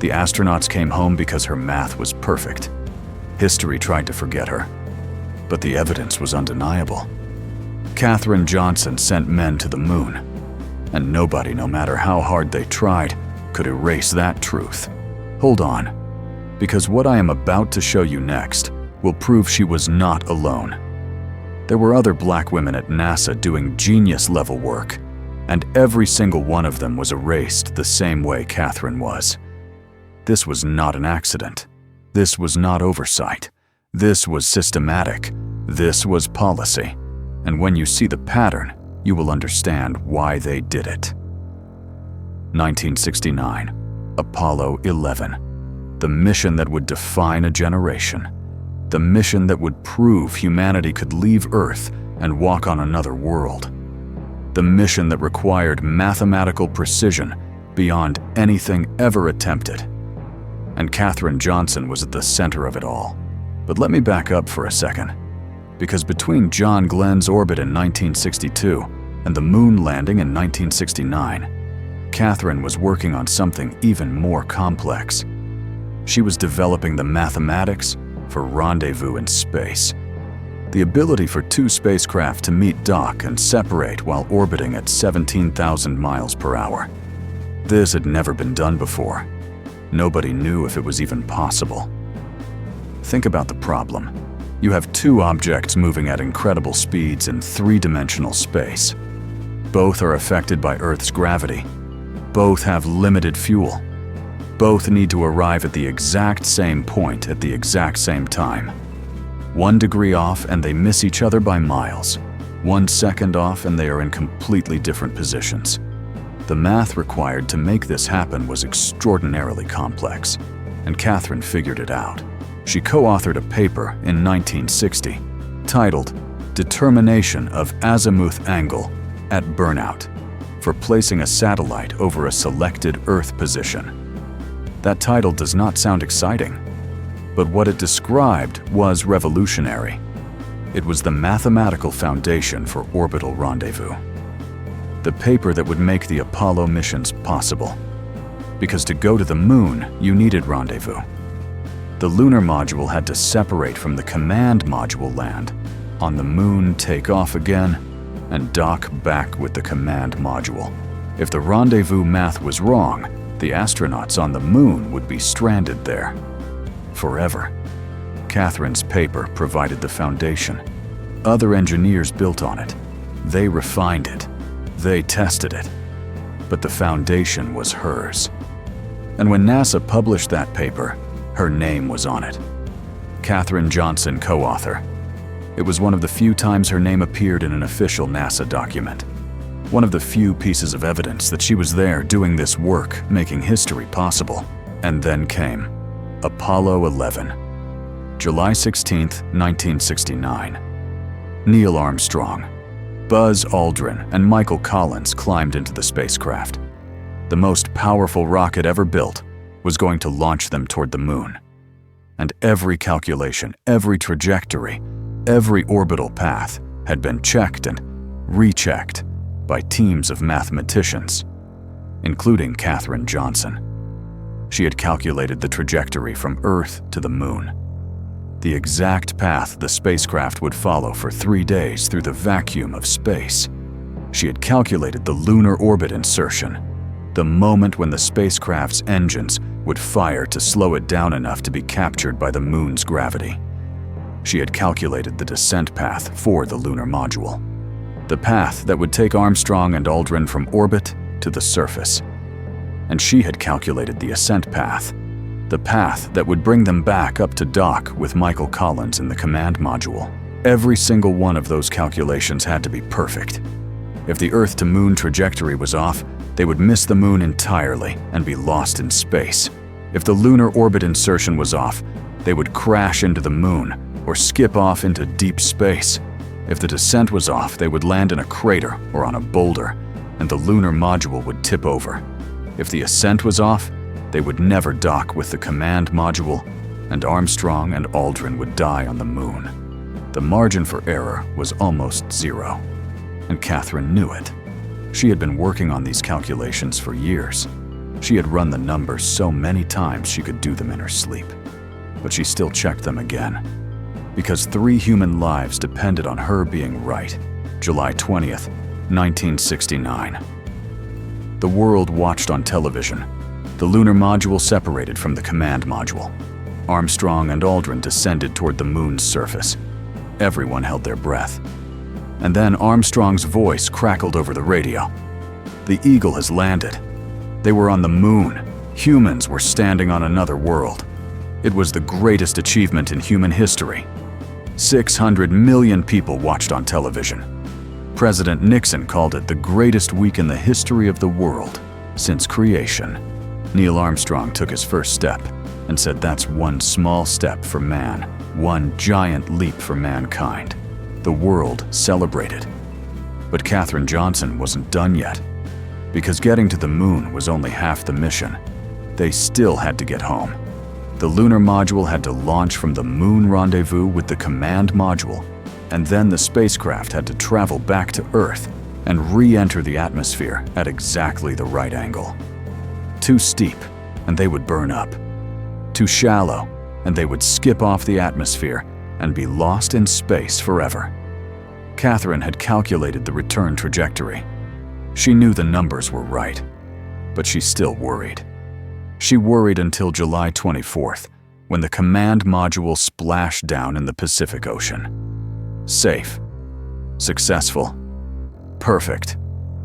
The astronauts came home because her math was perfect. History tried to forget her, but the evidence was undeniable. Katherine Johnson sent men to the moon, and nobody, no matter how hard they tried, could erase that truth. Hold on, because what I am about to show you next will prove she was not alone. There were other black women at NASA doing genius-level work, and every single one of them was erased the same way Katherine was. This was not an accident. This was not oversight. This was systematic. This was policy. And when you see the pattern, you will understand why they did it. 1969, Apollo 11. The mission that would define a generation. The mission that would prove humanity could leave Earth and walk on another world. The mission that required mathematical precision beyond anything ever attempted. And Katherine Johnson was at the center of it all. But let me back up for a second. Because between John Glenn's orbit in 1962 and the moon landing in 1969, Katherine was working on something even more complex. She was developing the mathematics for rendezvous in space. The ability for two spacecraft to meet, dock, and separate while orbiting at 17,000 miles per hour. This had never been done before. Nobody knew if it was even possible. Think about the problem. You have two objects moving at incredible speeds in three-dimensional space. Both are affected by Earth's gravity. Both have limited fuel. Both need to arrive at the exact same point at the exact same time. 1 degree off and they miss each other by miles. 1 second off and they are in completely different positions. The math required to make this happen was extraordinarily complex, and Katherine figured it out. She co-authored a paper in 1960 titled Determination of Azimuth Angle at Burnout for placing a satellite over a selected Earth position. That title does not sound exciting, but what it described was revolutionary. It was the mathematical foundation for orbital rendezvous. The paper that would make the Apollo missions possible. Because to go to the moon, you needed rendezvous. The lunar module had to separate from the command module, land on the moon, take off again, and dock back with the command module. If the rendezvous math was wrong, the astronauts on the moon would be stranded there forever. Katherine's paper provided the foundation. Other engineers built on it. They refined it. They tested it. But the foundation was hers. And when NASA published that paper, her name was on it. Katherine Johnson, co-author. It was one of the few times her name appeared in an official NASA document. One of the few pieces of evidence that she was there doing this work, making history possible. And then came Apollo 11. July 16, 1969. Neil Armstrong, Buzz Aldrin, and Michael Collins climbed into the spacecraft. The most powerful rocket ever built was going to launch them toward the moon. And every calculation, every trajectory, every orbital path had been checked and rechecked by teams of mathematicians, including Katherine Johnson. She had calculated the trajectory from Earth to the moon, the exact path the spacecraft would follow for 3 days through the vacuum of space. She had calculated the lunar orbit insertion, the moment when the spacecraft's engines would fire to slow it down enough to be captured by the moon's gravity. She had calculated the descent path for the lunar module, the path that would take Armstrong and Aldrin from orbit to the surface. And she had calculated the ascent path, the path that would bring them back up to dock with Michael Collins in the command module. Every single one of those calculations had to be perfect. If the Earth-to-moon trajectory was off, they would miss the moon entirely and be lost in space. If the lunar orbit insertion was off, they would crash into the moon or skip off into deep space. If the descent was off, they would land in a crater or on a boulder, and the lunar module would tip over. If the ascent was off, they would never dock with the command module, and Armstrong and Aldrin would die on the moon. The margin for error was almost zero, and Katherine knew it. She had been working on these calculations for years. She had run the numbers so many times she could do them in her sleep. But she still checked them again, because 3 human lives depended on her being right. July 20th, 1969. The world watched on television. The lunar module separated from the command module. Armstrong and Aldrin descended toward the moon's surface. Everyone held their breath. And then Armstrong's voice crackled over the radio. The Eagle has landed. They were on the moon. Humans were standing on another world. It was the greatest achievement in human history. 600 million people watched on television. President Nixon called it the greatest week in the history of the world since creation. Neil Armstrong took his first step and said that's one small step for man, one giant leap for mankind. The world celebrated. But Katherine Johnson wasn't done yet, because getting to the moon was only half the mission. They still had to get home. The lunar module had to launch from the moon rendezvous with the command module, and then the spacecraft had to travel back to Earth and re-enter the atmosphere at exactly the right angle. Too steep, and they would burn up. Too shallow, and they would skip off the atmosphere and be lost in space forever. Katherine had calculated the return trajectory. She knew the numbers were right, but she still worried. She worried until July 24th, when the command module splashed down in the Pacific Ocean. Safe. Successful. Perfect.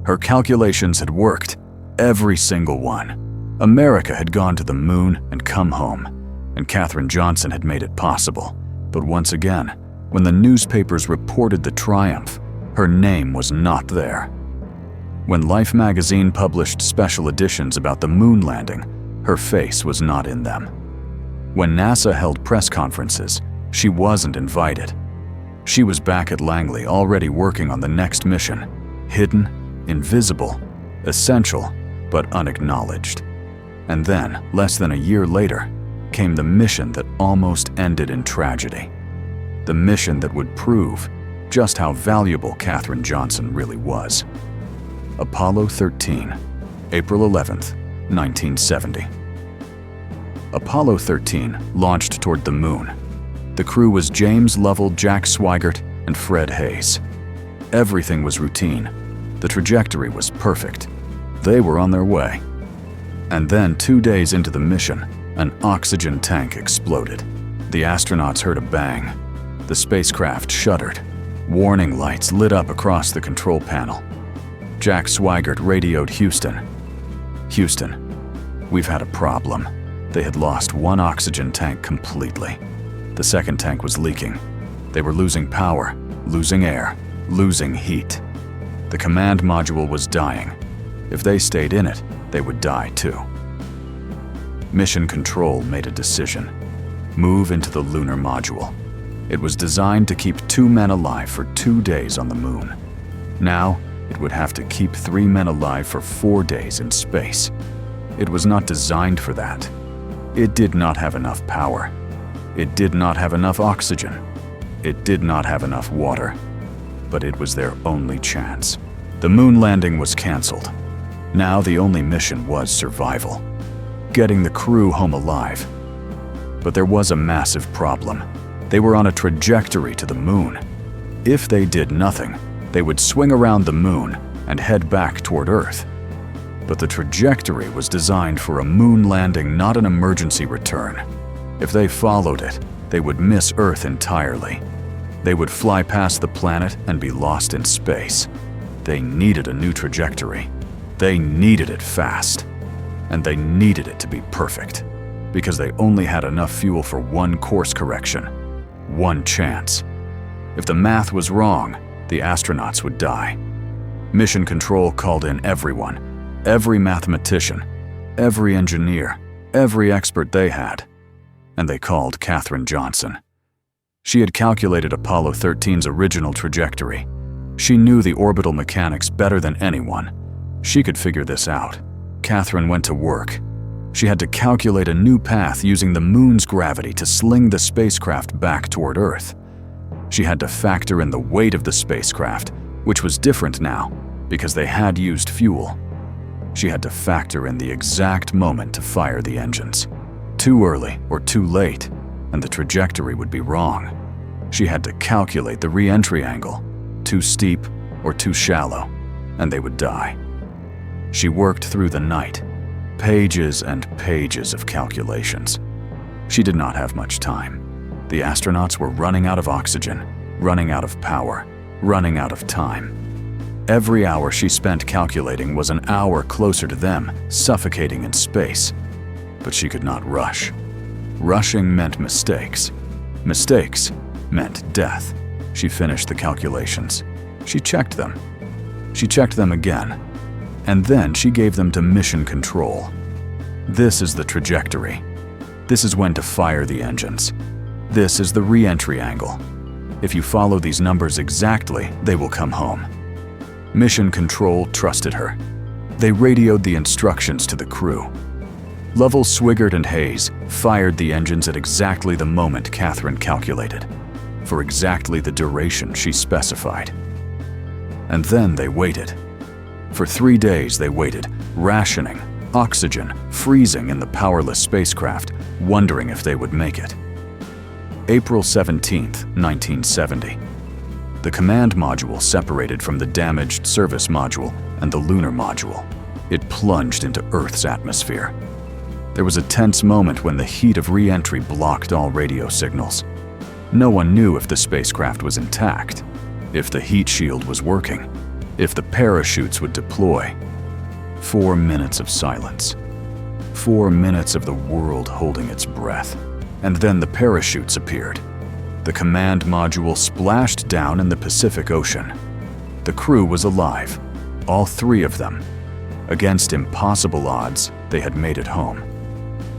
Her calculations had worked. Every single one. America had gone to the moon and come home, and Katherine Johnson had made it possible. But once again, when the newspapers reported the triumph, her name was not there. When Life magazine published special editions about the moon landing, her face was not in them. When NASA held press conferences, she wasn't invited. She was back at Langley already working on the next mission, hidden, invisible, essential, but unacknowledged. And then, less than a year later, came the mission that almost ended in tragedy. The mission that would prove just how valuable Katherine Johnson really was. Apollo 13, April 11th, 1970. Apollo 13 launched toward the moon. The crew was James Lovell, Jack Swigert, and Fred Hayes. Everything was routine. The trajectory was perfect. They were on their way. And then 2 days into the mission, an oxygen tank exploded. The astronauts heard a bang. The spacecraft shuddered. Warning lights lit up across the control panel. Jack Swigert radioed Houston. "Houston, we've had a problem." They had lost one oxygen tank completely. The second tank was leaking. They were losing power, losing air, losing heat. The command module was dying. If they stayed in it, they would die too. Mission Control made a decision. Move into the lunar module. It was designed to keep 2 men alive for 2 days on the moon. Now, it would have to keep 3 men alive for 4 days in space. It was not designed for that. It did not have enough power. It did not have enough oxygen. It did not have enough water. But it was their only chance. The moon landing was canceled. Now the only mission was survival. Getting the crew home alive. But there was a massive problem. They were on a trajectory to the moon. If they did nothing, they would swing around the moon and head back toward Earth. But the trajectory was designed for a moon landing, not an emergency return. If they followed it, they would miss Earth entirely. They would fly past the planet and be lost in space. They needed a new trajectory. They needed it fast. And they needed it to be perfect, because they only had enough fuel for one course correction, one chance. If the math was wrong, the astronauts would die. Mission Control called in everyone, every mathematician, every engineer, every expert they had. And they called Katherine Johnson. She had calculated Apollo 13's original trajectory. She knew the orbital mechanics better than anyone. She could figure this out. Katherine went to work. She had to calculate a new path using the moon's gravity to sling the spacecraft back toward Earth. She had to factor in the weight of the spacecraft, which was different now because they had used fuel. She had to factor in the exact moment to fire the engines. Too early or too late, and the trajectory would be wrong. She had to calculate the re-entry angle, too steep or too shallow, and they would die. She worked through the night, pages and pages of calculations. She did not have much time. The astronauts were running out of oxygen, running out of power, running out of time. Every hour she spent calculating was an hour closer to them, suffocating in space. But she could not rush. Rushing meant mistakes. Mistakes meant death. She finished the calculations. She checked them. She checked them again. And then she gave them to Mission Control. This is the trajectory. This is when to fire the engines. This is the re-entry angle. If you follow these numbers exactly, they will come home. Mission Control trusted her. They radioed the instructions to the crew. Lovell, Swigert, and Hayes fired the engines at exactly the moment Katherine calculated, for exactly the duration she specified. And then they waited. For 3 days they waited, rationing, oxygen, freezing in the powerless spacecraft, wondering if they would make it. April 17, 1970. The command module separated from the damaged service module and the lunar module. It plunged into Earth's atmosphere. There was a tense moment when the heat of re-entry blocked all radio signals. No one knew if the spacecraft was intact, if the heat shield was working, if the parachutes would deploy. 4 minutes of silence. 4 minutes of the world holding its breath. And then the parachutes appeared. The command module splashed down in the Pacific Ocean. The crew was alive, all 3 of them. Against impossible odds, they had made it home.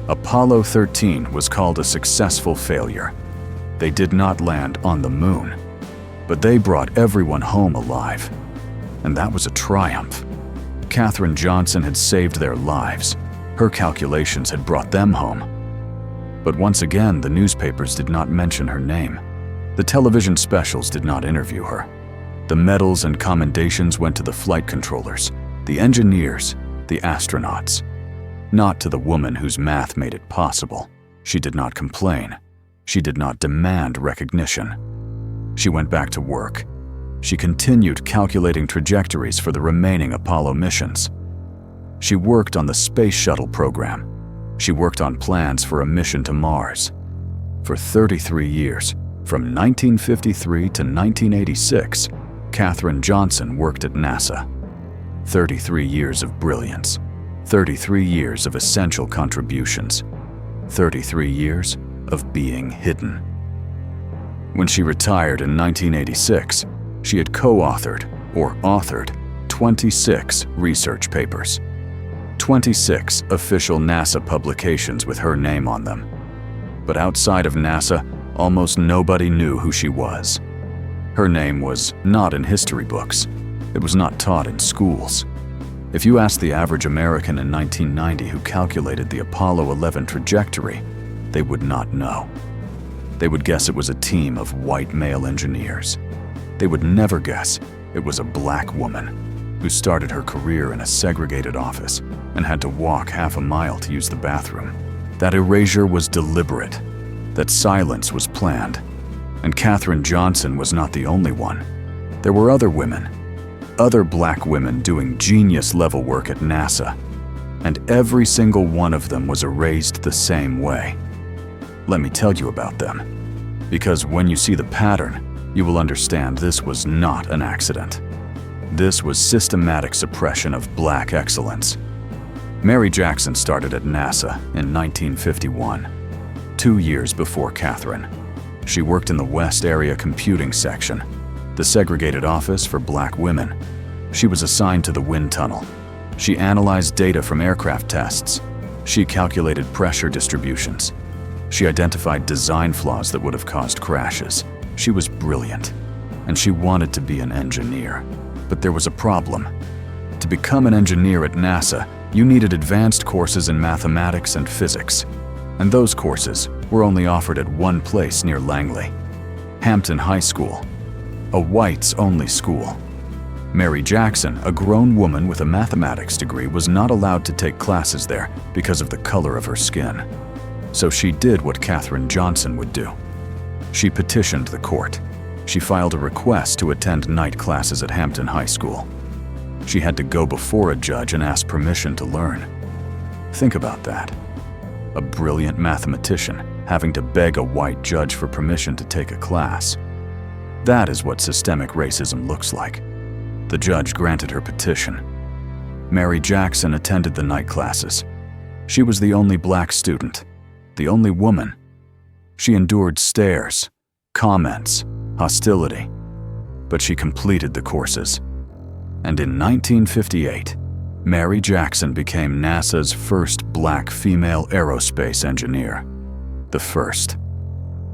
Apollo 13 was called a successful failure. They did not land on the moon, but they brought everyone home alive. And that was a triumph. Katherine Johnson had saved their lives. Her calculations had brought them home. But once again, the newspapers did not mention her name. The television specials did not interview her. The medals and commendations went to the flight controllers, the engineers, the astronauts. Not to the woman whose math made it possible. She did not complain. She did not demand recognition. She went back to work. She continued calculating trajectories for the remaining Apollo missions. She worked on the space shuttle program. She worked on plans for a mission to Mars. For 33 years, from 1953 to 1986, Katherine Johnson worked at NASA. 33 years of brilliance. 33 years of essential contributions. 33 years of being hidden. When she retired in 1986, she had co-authored or authored 26 research papers. 26 official NASA publications with her name on them. But outside of NASA, almost nobody knew who she was. Her name was not in history books. It was not taught in schools. If you asked the average American in 1990 who calculated the Apollo 11 trajectory, they would not know. They would guess it was a team of white male engineers. They would never guess it was a black woman who started her career in a segregated office and had to walk half a mile to use the bathroom. That erasure was deliberate. That silence was planned. And Katherine Johnson was not the only one. There were other women, other black women doing genius-level work at NASA, and every single one of them was erased the same way. Let me tell you about them, because when you see the pattern, you will understand this was not an accident. This was systematic suppression of black excellence. Mary Jackson started at NASA in 1951, 2 years before Katherine. She worked in the West Area Computing Section, the segregated office for black women. She was assigned to the wind tunnel. She analyzed data from aircraft tests. She calculated pressure distributions. She identified design flaws that would have caused crashes. She was brilliant, and she wanted to be an engineer. But there was a problem. To become an engineer at NASA, you needed advanced courses in mathematics and physics. And those courses were only offered at one place near Langley, Hampton High School, a whites-only school. Mary Jackson, a grown woman with a mathematics degree, was not allowed to take classes there because of the color of her skin. So she did what Katherine Johnson would do. She petitioned the court. She filed a request to attend night classes at Hampton High School. She had to go before a judge and ask permission to learn. Think about that. A brilliant mathematician having to beg a white judge for permission to take a class. That is what systemic racism looks like. The judge granted her petition. Mary Jackson attended the night classes. She was the only black student, the only woman. She endured stares, comments, hostility, but she completed the courses. And in 1958, Mary Jackson became NASA's first black female aerospace engineer. The first.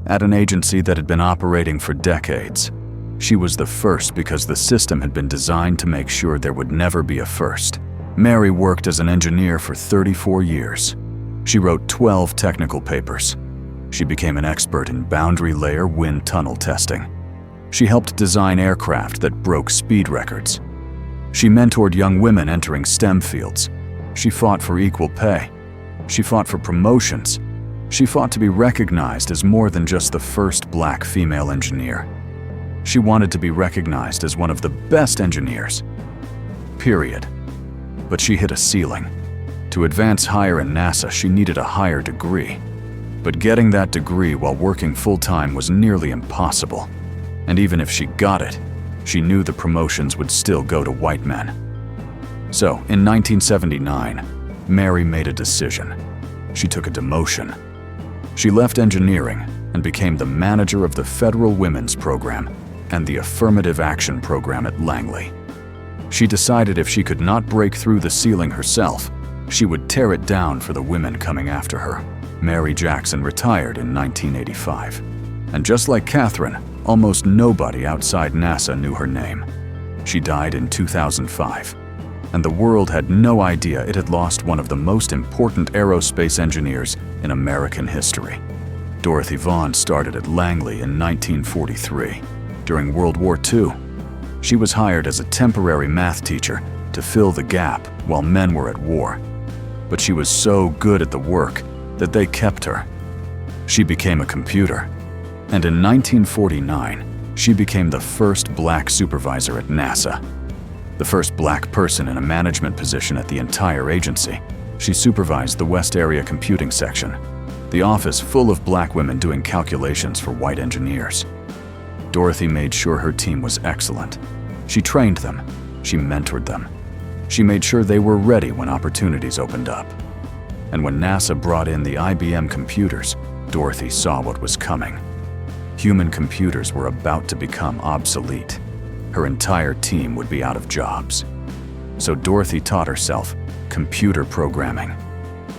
At an agency that had been operating for decades, she was the first because the system had been designed to make sure there would never be a first. Mary worked as an engineer for 34 years. She wrote 12 technical papers. She became an expert in boundary layer wind tunnel testing. She helped design aircraft that broke speed records. She mentored young women entering STEM fields. She fought for equal pay. She fought for promotions. She fought to be recognized as more than just the first black female engineer. She wanted to be recognized as one of the best engineers. Period. But she hit a ceiling. To advance higher in NASA, she needed a higher degree. But getting that degree while working full-time was nearly impossible. And even if she got it, she knew the promotions would still go to white men. So, in 1979, Mary made a decision. She took a demotion. She left engineering and became the manager of the Federal Women's Program and the Affirmative Action Program at Langley. She decided if she could not break through the ceiling herself, she would tear it down for the women coming after her. Mary Jackson retired in 1985. And just like Katherine, almost nobody outside NASA knew her name. She died in 2005, and the world had no idea it had lost one of the most important aerospace engineers in American history. Dorothy Vaughan started at Langley in 1943. During World War II, she was hired as a temporary math teacher to fill the gap while men were at war. But she was so good at the work that they kept her. She became a computer, and in 1949, she became the first black supervisor at NASA. The first black person in a management position at the entire agency. She supervised the West Area Computing Section, the office full of black women doing calculations for white engineers. Dorothy made sure her team was excellent. She trained them. She mentored them. She made sure they were ready when opportunities opened up. And when NASA brought in the IBM computers, Dorothy saw what was coming. Human computers were about to become obsolete. Her entire team would be out of jobs. So Dorothy taught herself computer programming.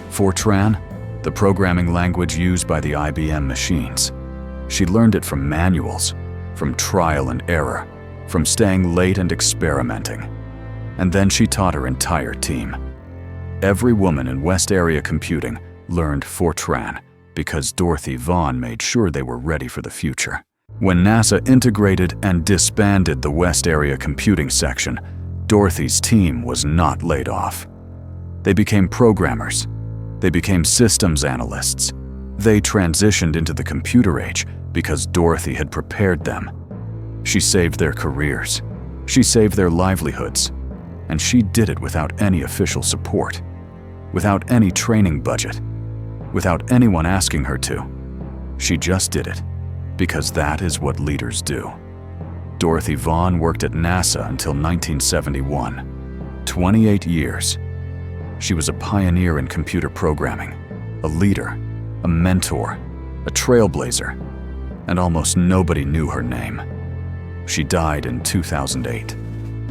Fortran, the programming language used by the IBM machines. She learned it from manuals, from trial and error, from staying late and experimenting. And then she taught her entire team. Every woman in West Area Computing learned Fortran because Dorothy Vaughan made sure they were ready for the future. When NASA integrated and disbanded the West Area Computing Section, Dorothy's team was not laid off. They became programmers. They became systems analysts. They transitioned into the computer age because Dorothy had prepared them. She saved their careers. She saved their livelihoods. And she did it without any official support, without any training budget, without anyone asking her to. She just did it, because that is what leaders do. Dorothy Vaughan worked at NASA until 1971, 28 years. She was a pioneer in computer programming, a leader, a mentor, a trailblazer, and almost nobody knew her name. She died in 2008.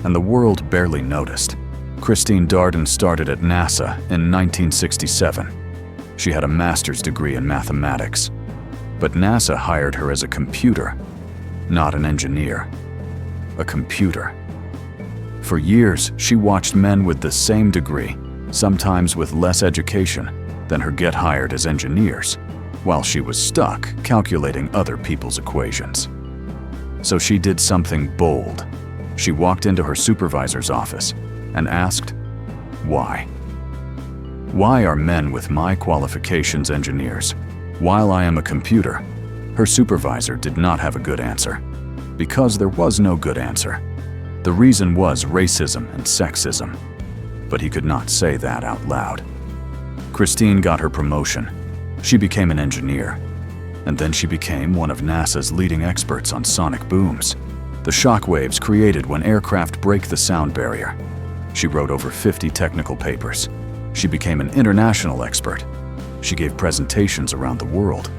And the world barely noticed. Christine Darden started at NASA in 1967. She had a master's degree in mathematics. But NASA hired her as a computer, not an engineer. A computer. For years, she watched men with the same degree, sometimes with less education, than her get hired as engineers, while she was stuck calculating other people's equations. So she did something bold. She walked into her supervisor's office and asked, "Why? Why are men with my qualifications engineers, while I am a computer?" Her supervisor did not have a good answer, because there was no good answer. The reason was racism and sexism, but he could not say that out loud. Christine got her promotion. She became an engineer, and then she became one of NASA's leading experts on sonic booms. The shock waves created when aircraft break the sound barrier. She wrote over 50 technical papers. She became an international expert. She gave presentations around the world.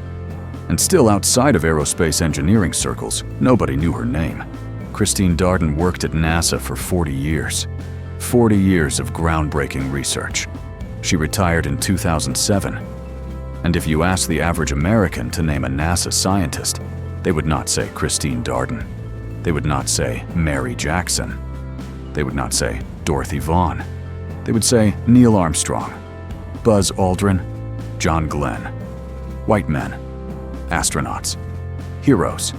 And still outside of aerospace engineering circles, nobody knew her name. Christine Darden worked at NASA for 40 years. 40 years of groundbreaking research. She retired in 2007. And if you ask the average American to name a NASA scientist, they would not say Christine Darden. They would not say Mary Jackson. They would not say Dorothy Vaughan. They would say Neil Armstrong, Buzz Aldrin, John Glenn. White men, astronauts, heroes,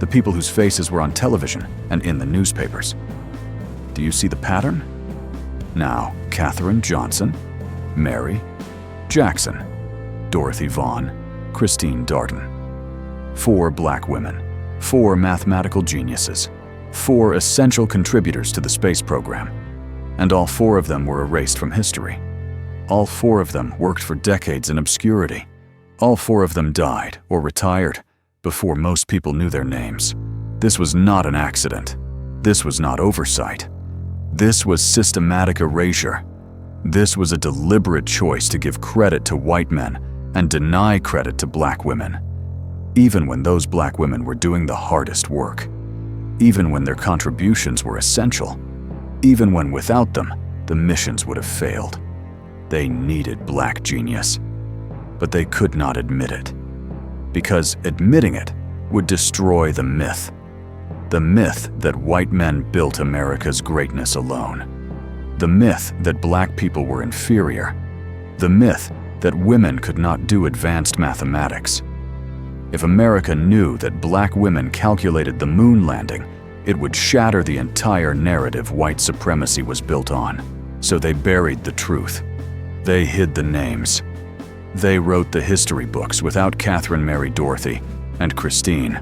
the people whose faces were on television and in the newspapers. Do you see the pattern? Now, Katherine Johnson, Mary Jackson, Dorothy Vaughan, Christine Darden. 4 black women. 4 mathematical geniuses, 4 essential contributors to the space program, and all 4 of them were erased from history. All 4 of them worked for decades in obscurity. All 4 of them died or retired before most people knew their names. This was not an accident. This was not oversight. This was systematic erasure. This was a deliberate choice to give credit to white men and deny credit to black women, even when those black women were doing the hardest work, even when their contributions were essential, even when without them, the missions would have failed. They needed black genius, but they could not admit it, because admitting it would destroy the myth that white men built America's greatness alone, the myth that black people were inferior, the myth that women could not do advanced mathematics. If America knew that black women calculated the moon landing, it would shatter the entire narrative white supremacy was built on. So they buried the truth. They hid the names. They wrote the history books without Catherine, Mary, Dorothy, and Christine.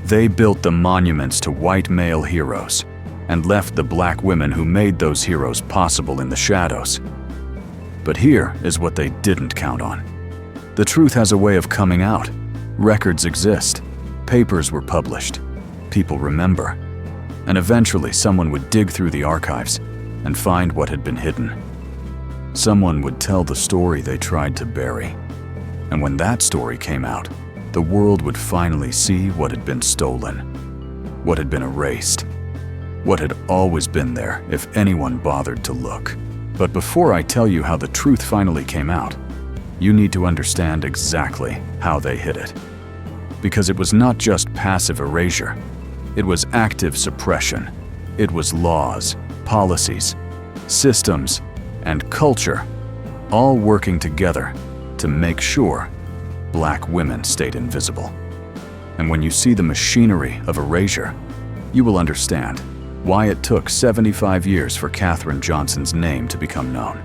They built the monuments to white male heroes and left the black women who made those heroes possible in the shadows. But here is what they didn't count on. The truth has a way of coming out. Records exist. Papers were published. People remember. And eventually someone would dig through the archives and find what had been hidden. Someone would tell the story they tried to bury. And when that story came out, the world would finally see what had been stolen, what had been erased, what had always been there if anyone bothered to look. But before I tell you how the truth finally came out, you need to understand exactly how they hid it. Because it was not just passive erasure, it was active suppression. It was laws, policies, systems, and culture, all working together to make sure black women stayed invisible. And when you see the machinery of erasure, you will understand why it took 75 years for Katherine Johnson's name to become known,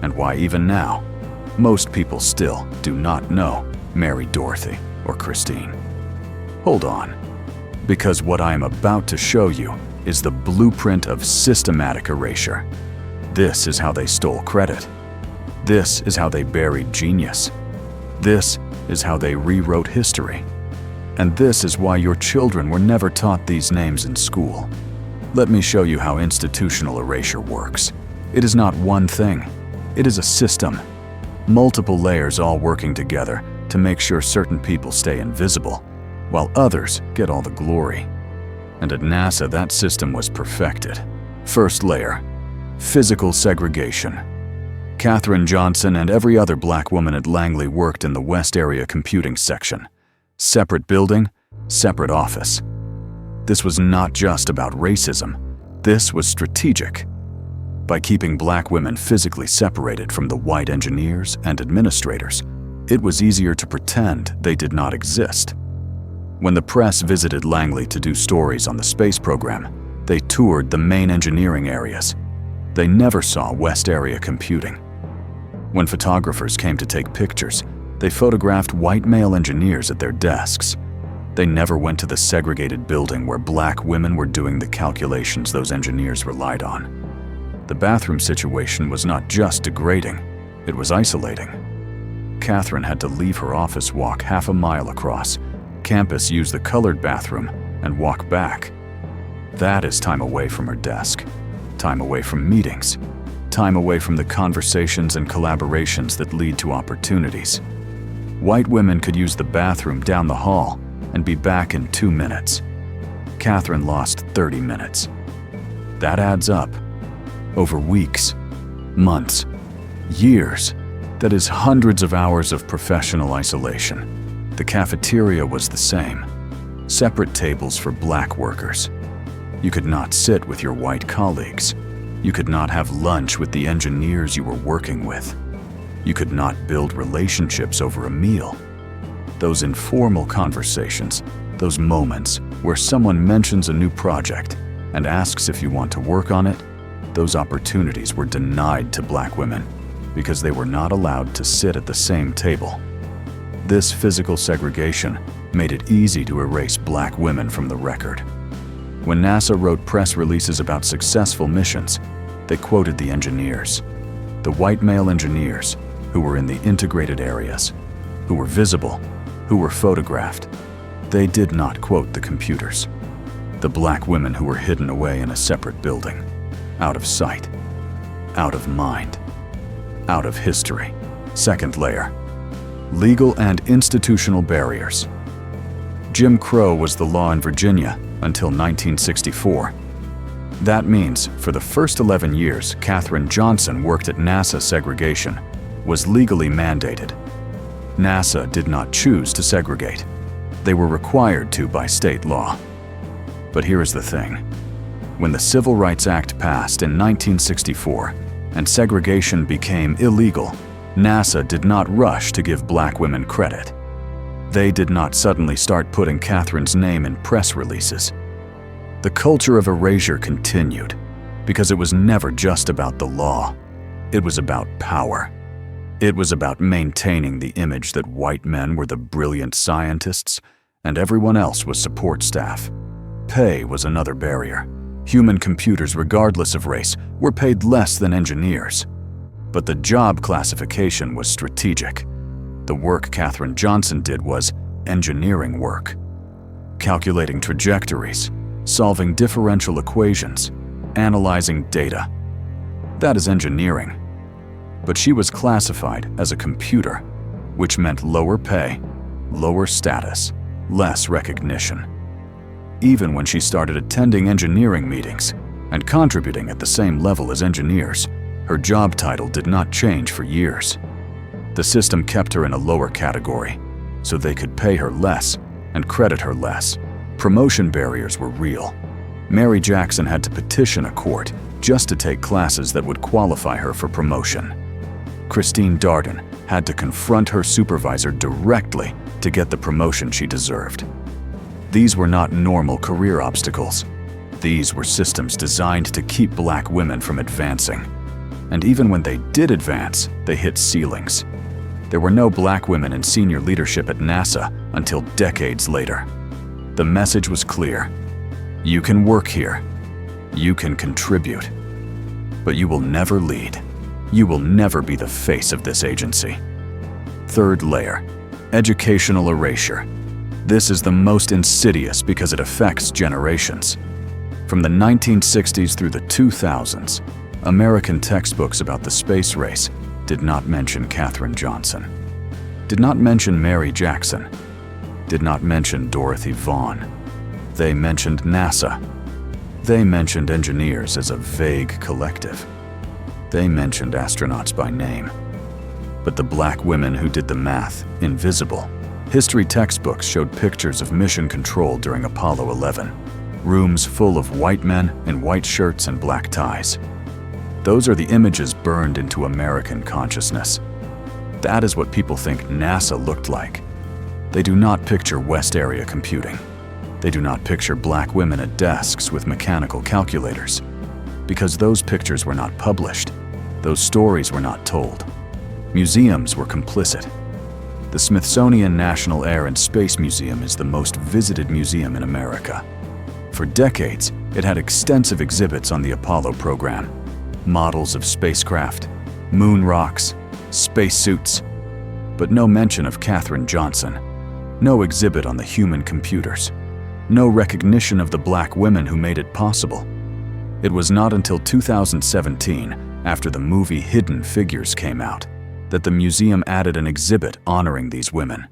and why even now, most people still do not know Mary, Dorothy, or Christine. Hold on, because what I am about to show you is the blueprint of systematic erasure. This is how they stole credit. This is how they buried genius. This is how they rewrote history. And this is why your children were never taught these names in school. Let me show you how institutional erasure works. It is not one thing. It is a system. Multiple layers all working together to make sure certain people stay invisible, while others get all the glory. And at NASA, that system was perfected. First layer, physical segregation. Katherine Johnson and every other black woman at Langley worked in the West Area Computing Section. Separate building, separate office. This was not just about racism. This was strategic. By keeping black women physically separated from the white engineers and administrators, it was easier to pretend they did not exist. When the press visited Langley to do stories on the space program, they toured the main engineering areas. They never saw West Area Computing. When photographers came to take pictures, they photographed white male engineers at their desks. They never went to the segregated building where black women were doing the calculations those engineers relied on. The bathroom situation was not just degrading, it was isolating. Katherine had to leave her office, walk half a mile across campus, use the colored bathroom, and walk back. That is time away from her desk, time away from meetings, time away from the conversations and collaborations that lead to opportunities. White women could use the bathroom down the hall and be back in 2 minutes. Katherine lost 30 minutes. That adds up. Over weeks, months, years. That is hundreds of hours of professional isolation. The cafeteria was the same. Separate tables for black workers. You could not sit with your white colleagues. You could not have lunch with the engineers you were working with. You could not build relationships over a meal. Those informal conversations, those moments where someone mentions a new project and asks if you want to work on it, those opportunities were denied to black women because they were not allowed to sit at the same table. This physical segregation made it easy to erase black women from the record. When NASA wrote press releases about successful missions, they quoted the engineers. The white male engineers who were in the integrated areas, who were visible, who were photographed, they did not quote the computers. The black women who were hidden away in a separate building, out of sight, out of mind, out of history. Second layer, legal and institutional barriers. Jim Crow was the law in Virginia until 1964. That means for the first 11 years, Katherine Johnson worked at NASA. Segregation was legally mandated. NASA did not choose to segregate. They were required to by state law. But here is the thing. When the Civil Rights Act passed in 1964 and segregation became illegal, NASA did not rush to give black women credit. They did not suddenly start putting Katherine's name in press releases. The culture of erasure continued because it was never just about the law. It was about power. It was about maintaining the image that white men were the brilliant scientists and everyone else was support staff. Pay was another barrier. Human computers, regardless of race, were paid less than engineers. But the job classification was strategic. The work Katherine Johnson did was engineering work. Calculating trajectories, solving differential equations, analyzing data. That is engineering. But she was classified as a computer, which meant lower pay, lower status, less recognition. Even when she started attending engineering meetings and contributing at the same level as engineers, her job title did not change for years. The system kept her in a lower category, so they could pay her less and credit her less. Promotion barriers were real. Mary Jackson had to petition a court just to take classes that would qualify her for promotion. Christine Darden had to confront her supervisor directly to get the promotion she deserved. These were not normal career obstacles. These were systems designed to keep black women from advancing. And even when they did advance, they hit ceilings. There were no black women in senior leadership at NASA until decades later. The message was clear. You can work here. You can contribute. But you will never lead. You will never be the face of this agency. Third layer, educational erasure. This is the most insidious because it affects generations. From the 1960s through the 2000s, American textbooks about the space race did not mention Katherine Johnson, did not mention Mary Jackson, did not mention Dorothy Vaughan. They mentioned NASA. They mentioned engineers as a vague collective. They mentioned astronauts by name. But the black women who did the math, invisible. History textbooks showed pictures of mission control during Apollo 11. Rooms full of white men in white shirts and black ties. Those are the images burned into American consciousness. That is what people think NASA looked like. They do not picture West Area computing. They do not picture black women at desks with mechanical calculators. Because those pictures were not published. Those stories were not told. Museums were complicit. The Smithsonian National Air and Space Museum is the most visited museum in America. For decades, it had extensive exhibits on the Apollo program. Models of spacecraft, moon rocks, spacesuits, but no mention of Katherine Johnson. No exhibit on the human computers. No recognition of the black women who made it possible. It was not until 2017, after the movie Hidden Figures came out, that the museum added an exhibit honoring these women.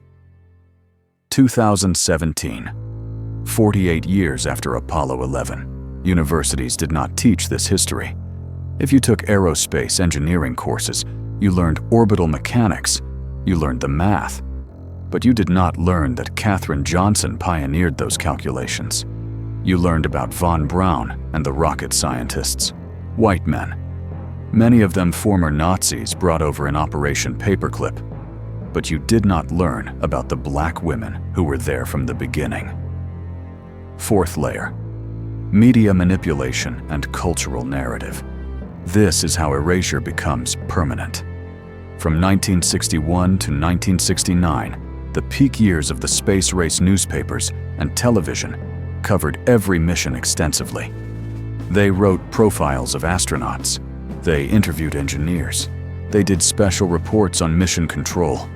2017, 48 years after Apollo 11. Universities did not teach this history. If you took aerospace engineering courses, you learned orbital mechanics, you learned the math, but you did not learn that Katherine Johnson pioneered those calculations. You learned about von Braun and the rocket scientists, white men. Many of them former Nazis brought over in Operation Paperclip, but you did not learn about the black women who were there from the beginning. Fourth layer, media manipulation and cultural narrative. This is how erasure becomes permanent. From 1961 to 1969, the peak years of the space race newspapers and television covered every mission extensively. They wrote profiles of astronauts. They interviewed engineers. They did special reports on mission control.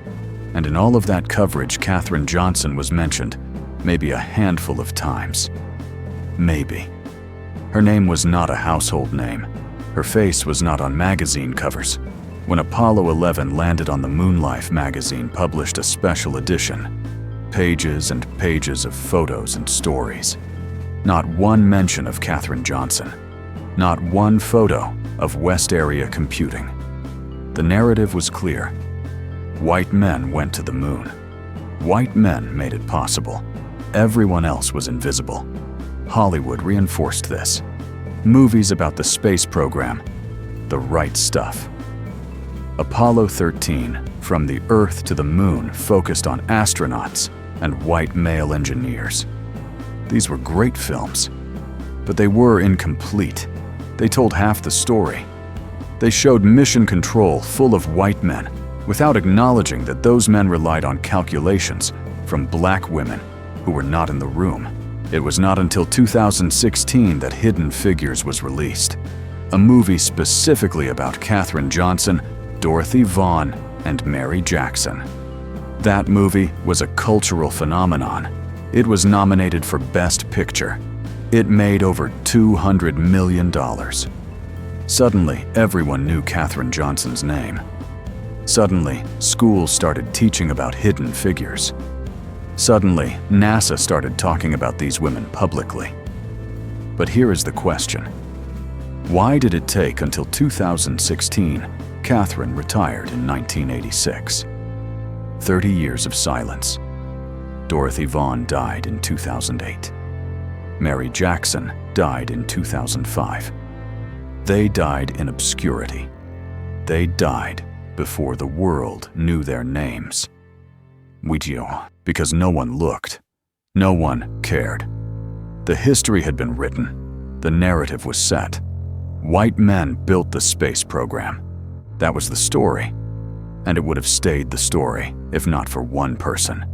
And in all of that coverage, Katherine Johnson was mentioned maybe a handful of times. Maybe. Her name was not a household name. Her face was not on magazine covers. When Apollo 11 landed on the Moon Life magazine published a special edition, pages and pages of photos and stories. Not one mention of Katherine Johnson. Not one photo of West Area computing. The narrative was clear. White men went to the moon. White men made it possible. Everyone else was invisible. Hollywood reinforced this. Movies about the space program, the right stuff. Apollo 13, From the Earth to the Moon, focused on astronauts and white male engineers. These were great films, but they were incomplete. They told half the story. They showed mission control full of white men without acknowledging that those men relied on calculations from black women who were not in the room. It was not until 2016 that Hidden Figures was released, a movie specifically about Katherine Johnson, Dorothy Vaughan, and Mary Jackson. That movie was a cultural phenomenon. It was nominated for Best Picture. It made over $200 million. Suddenly, everyone knew Katherine Johnson's name. Suddenly, schools started teaching about hidden figures. Suddenly, NASA started talking about these women publicly. But here is the question. Why did it take until 2016? Katherine retired in 1986. 30 years of silence. Dorothy Vaughan died in 2008. Mary Jackson died in 2005. They died in obscurity. They died before the world knew their names. Because no one looked. No one cared. The history had been written. The narrative was set. White men built the space program. That was the story. And it would have stayed the story if not for one person.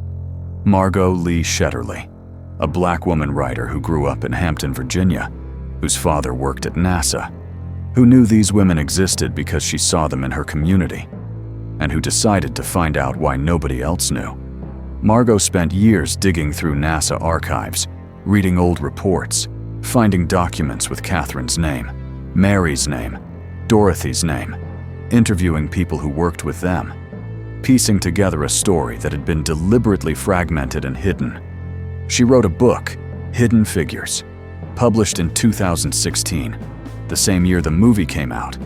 Margot Lee Shetterly, a black woman writer who grew up in Hampton, Virginia, whose father worked at NASA, who knew these women existed because she saw them in her community, and who decided to find out why nobody else knew. Margot spent years digging through NASA archives, reading old reports, finding documents with Katherine's name, Mary's name, Dorothy's name, interviewing people who worked with them, piecing together a story that had been deliberately fragmented and hidden. She wrote a book, Hidden Figures, published in 2016, the same year the movie came out.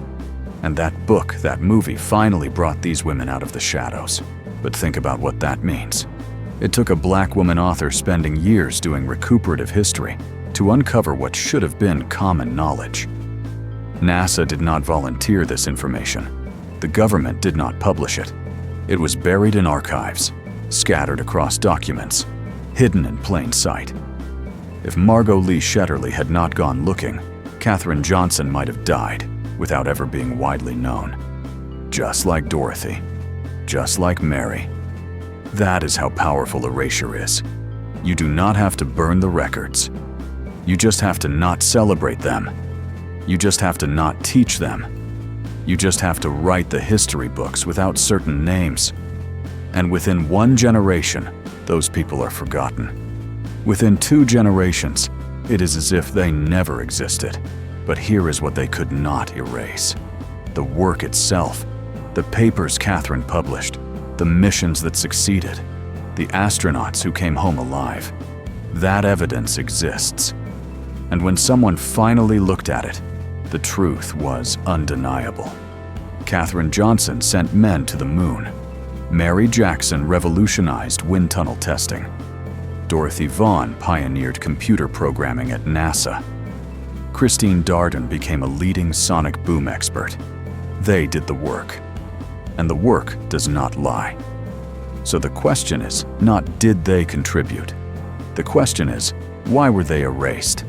And that book, that movie, finally brought these women out of the shadows. But think about what that means. It took a black woman author spending years doing recuperative history to uncover what should have been common knowledge. NASA did not volunteer this information. The government did not publish it. It was buried in archives, scattered across documents, hidden in plain sight. If Margot Lee Shetterly had not gone looking, Katherine Johnson might have died without ever being widely known. Just like Dorothy, just like Mary. That is how powerful erasure is. You do not have to burn the records. You just have to not celebrate them. You just have to not teach them. You just have to write the history books without certain names. And within one generation, those people are forgotten. Within 2 generations, it is as if they never existed. But here is what they could not erase. The work itself, the papers Katherine published, the missions that succeeded, the astronauts who came home alive. That evidence exists. And when someone finally looked at it, the truth was undeniable. Katherine Johnson sent men to the moon. Mary Jackson revolutionized wind tunnel testing. Dorothy Vaughan pioneered computer programming at NASA. Christine Darden became a leading sonic boom expert. They did the work. And the work does not lie. So the question is not did they contribute? The question is, why were they erased?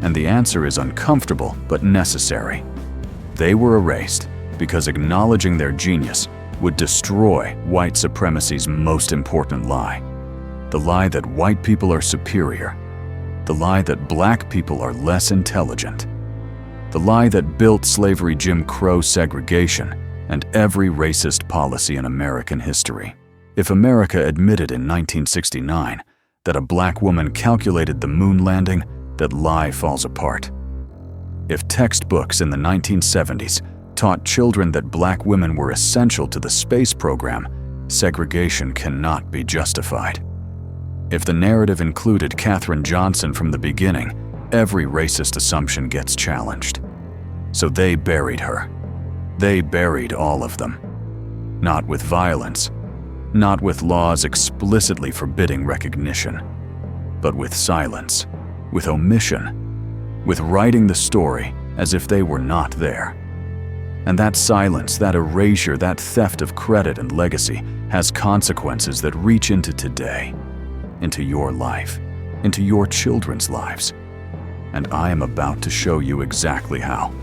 And the answer is uncomfortable but necessary. They were erased because acknowledging their genius would destroy white supremacy's most important lie. The lie that white people are superior. The lie that black people are less intelligent. The lie that built slavery, Jim Crow segregation, and every racist policy in American history. If America admitted in 1969 that a black woman calculated the moon landing, that lie falls apart. If textbooks in the 1970s taught children that black women were essential to the space program, segregation cannot be justified. If the narrative included Katherine Johnson from the beginning, every racist assumption gets challenged. So they buried her. They buried all of them. Not with violence, not with laws explicitly forbidding recognition, but with silence, with omission, with writing the story as if they were not there. And that silence, that erasure, that theft of credit and legacy has consequences that reach into today, into your life, into your children's lives. And I am about to show you exactly how.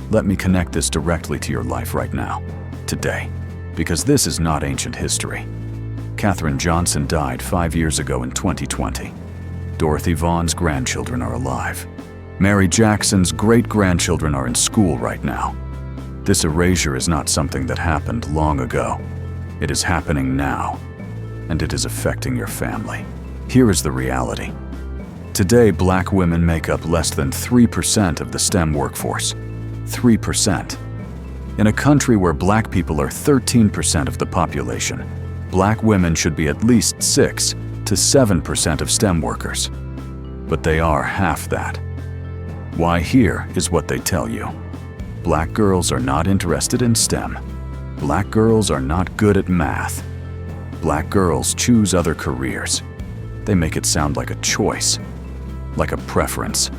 Let me connect this directly to your life right now, today, because this is not ancient history. Katherine Johnson died 5 years ago in 2020. Dorothy Vaughan's grandchildren are alive. Mary Jackson's great-grandchildren are in school right now. This erasure is not something that happened long ago. It is happening now, and it is affecting your family. Here is the reality. Today, black women make up less than 3% of the STEM workforce. 3%. In a country where black people are 13% of the population, black women should be at least 6 to 7% of STEM workers. But they are half that. Why, here is what they tell you. Black girls are not interested in STEM. Black girls are not good at math. Black girls choose other careers. They make it sound like a choice, like a preference.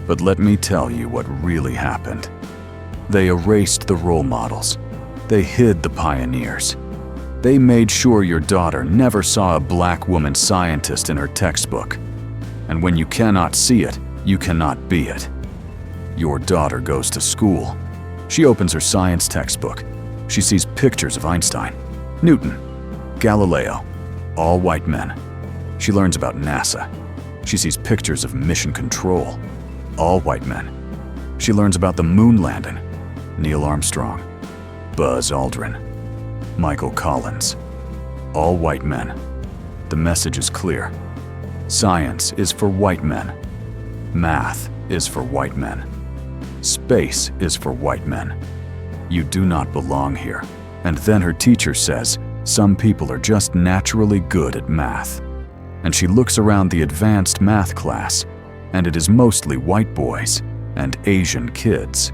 But let me tell you what really happened. They erased the role models. They hid the pioneers. They made sure your daughter never saw a black woman scientist in her textbook. And when you cannot see it, you cannot be it. Your daughter goes to school. She opens her science textbook. She sees pictures of Einstein, Newton, Galileo, all white men. She learns about NASA. She sees pictures of mission control, all white men. She learns about the moon landing, Neil Armstrong, Buzz Aldrin, Michael Collins, all white men. The message is clear. Science is for white men. Math is for white men. Space is for white men. You do not belong here. And then her teacher says, some people are just naturally good at math. And she looks around the advanced math class, and it is mostly white boys and Asian kids.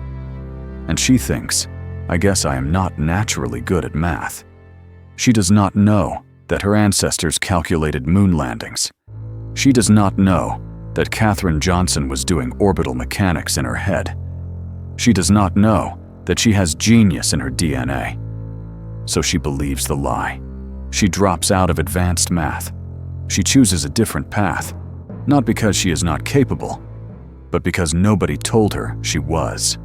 And she thinks, I guess I am not naturally good at math. She does not know that her ancestors calculated moon landings. She does not know that Katherine Johnson was doing orbital mechanics in her head. She does not know that she has genius in her DNA. So she believes the lie. She drops out of advanced math. She chooses a different path, not because she is not capable, but because nobody told her she was.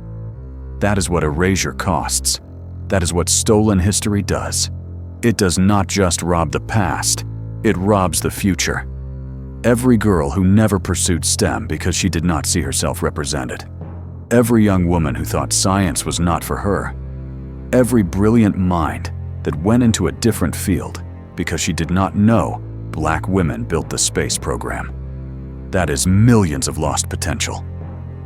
That is what erasure costs. That is what stolen history does. It does not just rob the past, it robs the future. Every girl who never pursued STEM because she did not see herself represented. Every young woman who thought science was not for her. Every brilliant mind that went into a different field because she did not know black women built the space program. That is millions of lost potential.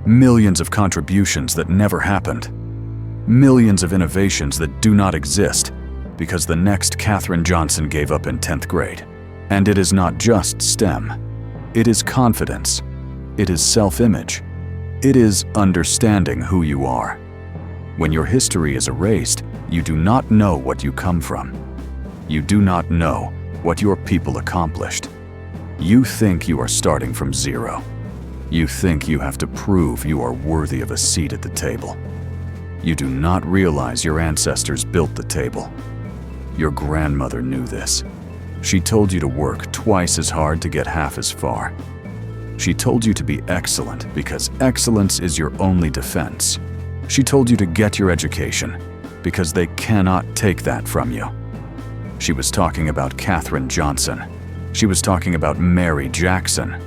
Millions of contributions that never happened. Millions of innovations that do not exist because the next Katherine Johnson gave up in 10th grade. And it is not just STEM. It is confidence. It is self-image. It is understanding who you are. When your history is erased, you do not know what you come from. You do not know what your people accomplished. You think you are starting from zero. You think you have to prove you are worthy of a seat at the table. You do not realize your ancestors built the table. Your grandmother knew this. She told you to work twice as hard to get half as far. She told you to be excellent because excellence is your only defense. She told you to get your education because they cannot take that from you. She was talking about Katherine Johnson. She was talking about Mary Jackson.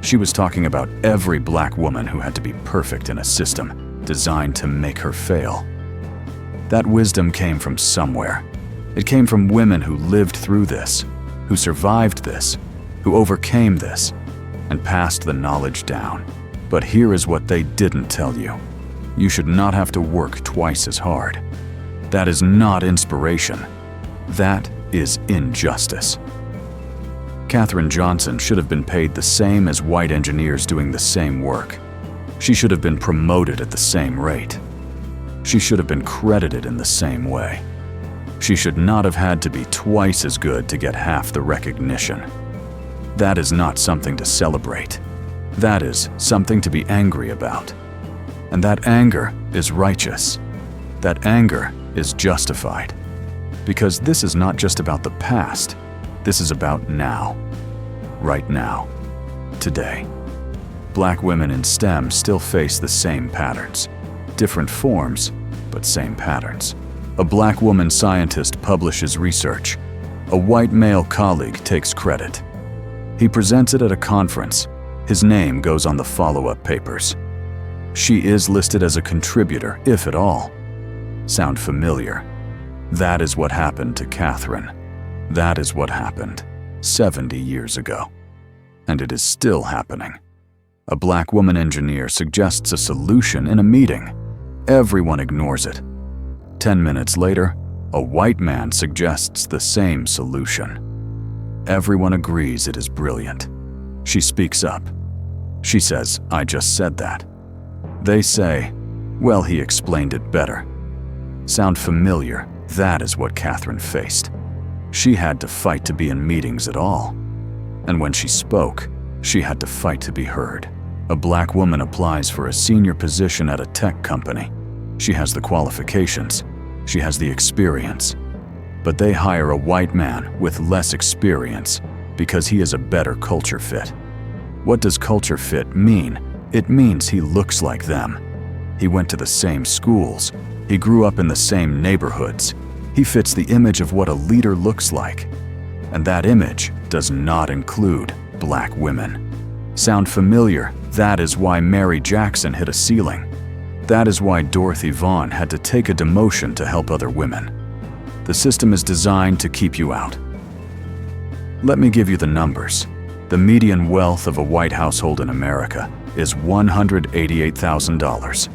She was talking about every black woman who had to be perfect in a system designed to make her fail. That wisdom came from somewhere. It came from women who lived through this, who survived this, who overcame this, and passed the knowledge down. But here is what they didn't tell you. You should not have to work twice as hard. That is not inspiration. That is injustice. Katherine Johnson should have been paid the same as white engineers doing the same work. She should have been promoted at the same rate. She should have been credited in the same way. She should not have had to be twice as good to get half the recognition. That is not something to celebrate. That is something to be angry about. And that anger is righteous. That anger is justified. Because this is not just about the past. This is about now. Right now. Today. Black women in STEM still face the same patterns. Different forms, but same patterns. A black woman scientist publishes research. A white male colleague takes credit. He presents it at a conference. His name goes on the follow-up papers. She is listed as a contributor, if at all. Sound familiar? That is what happened to Katherine. That is what happened 70 years ago. And it is still happening. A black woman engineer suggests a solution in a meeting. Everyone ignores it. 10 minutes later, a white man suggests the same solution. Everyone agrees it is brilliant. She speaks up. She says, "I just said that." They say, "Well, he explained it better." Sound familiar? That is what Katherine faced. She had to fight to be in meetings at all. And when she spoke, she had to fight to be heard. A black woman applies for a senior position at a tech company. She has the qualifications. She has the experience. But they hire a white man with less experience because he is a better culture fit. What does culture fit mean? It means he looks like them. He went to the same schools. He grew up in the same neighborhoods. He fits the image of what a leader looks like. And that image does not include black women. Sound familiar? That is why Mary Jackson hit a ceiling. That is why Dorothy Vaughan had to take a demotion to help other women. The system is designed to keep you out. Let me give you the numbers. The median wealth of a white household in America is $188,000.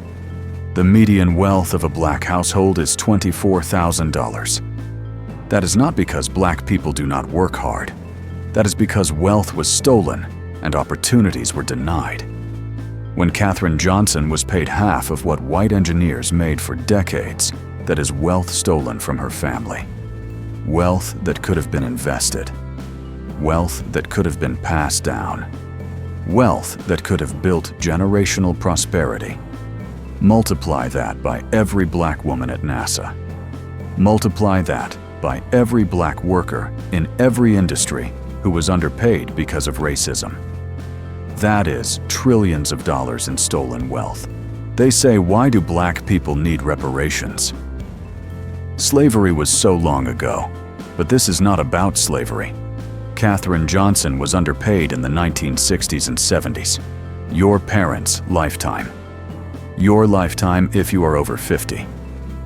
The median wealth of a black household is $24,000. That is not because black people do not work hard. That is because wealth was stolen and opportunities were denied. When Katherine Johnson was paid half of what white engineers made for decades, that is wealth stolen from her family. Wealth that could have been invested. Wealth that could have been passed down. Wealth that could have built generational prosperity. Multiply that by every black woman at NASA. Multiply that by every black worker in every industry who was underpaid because of racism. That is trillions of dollars in stolen wealth. They say, why do black people need reparations? Slavery was so long ago, but this is not about slavery. Katherine Johnson was underpaid in the 1960s and 70s. Your parents' lifetime. Your lifetime if you are over 50.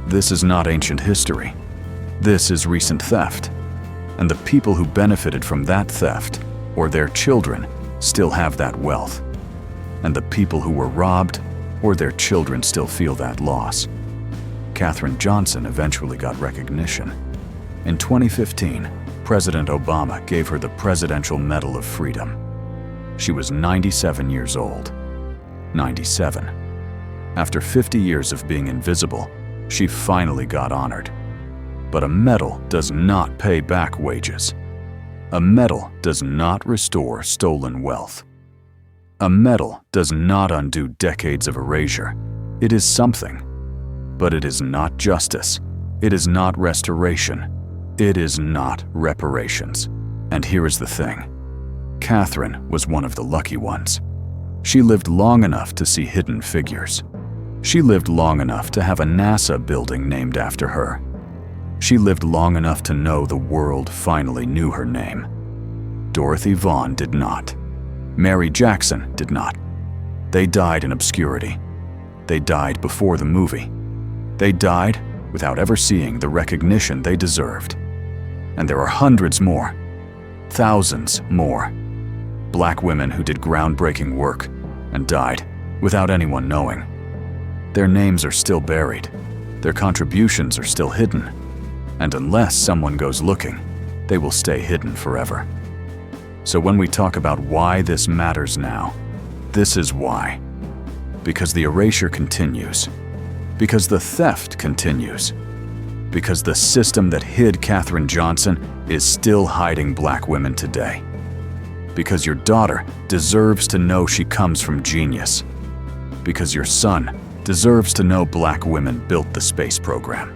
This is not ancient history. This is recent theft. And the people who benefited from that theft, or their children, still have that wealth. And the people who were robbed, or their children, still feel that loss. Katherine Johnson eventually got recognition. In 2015, President Obama gave her the Presidential Medal of Freedom. She was 97 years old. 97. After 50 years of being invisible, she finally got honored. But a medal does not pay back wages. A medal does not restore stolen wealth. A medal does not undo decades of erasure. It is something, but it is not justice. It is not restoration. It is not reparations. And here is the thing. Katherine was one of the lucky ones. She lived long enough to see Hidden Figures. She lived long enough to have a NASA building named after her. She lived long enough to know the world finally knew her name. Dorothy Vaughan did not. Mary Jackson did not. They died in obscurity. They died before the movie. They died without ever seeing the recognition they deserved. And there are hundreds more, thousands more, black women who did groundbreaking work and died without anyone knowing. Their names are still buried, their contributions are still hidden, and unless someone goes looking, they will stay hidden forever. So when we talk about why this matters now, this is why. Because the erasure continues. Because the theft continues. Because the system that hid Katherine Johnson is still hiding black women today. Because your daughter deserves to know she comes from genius. Because your son deserves to know black women built the space program.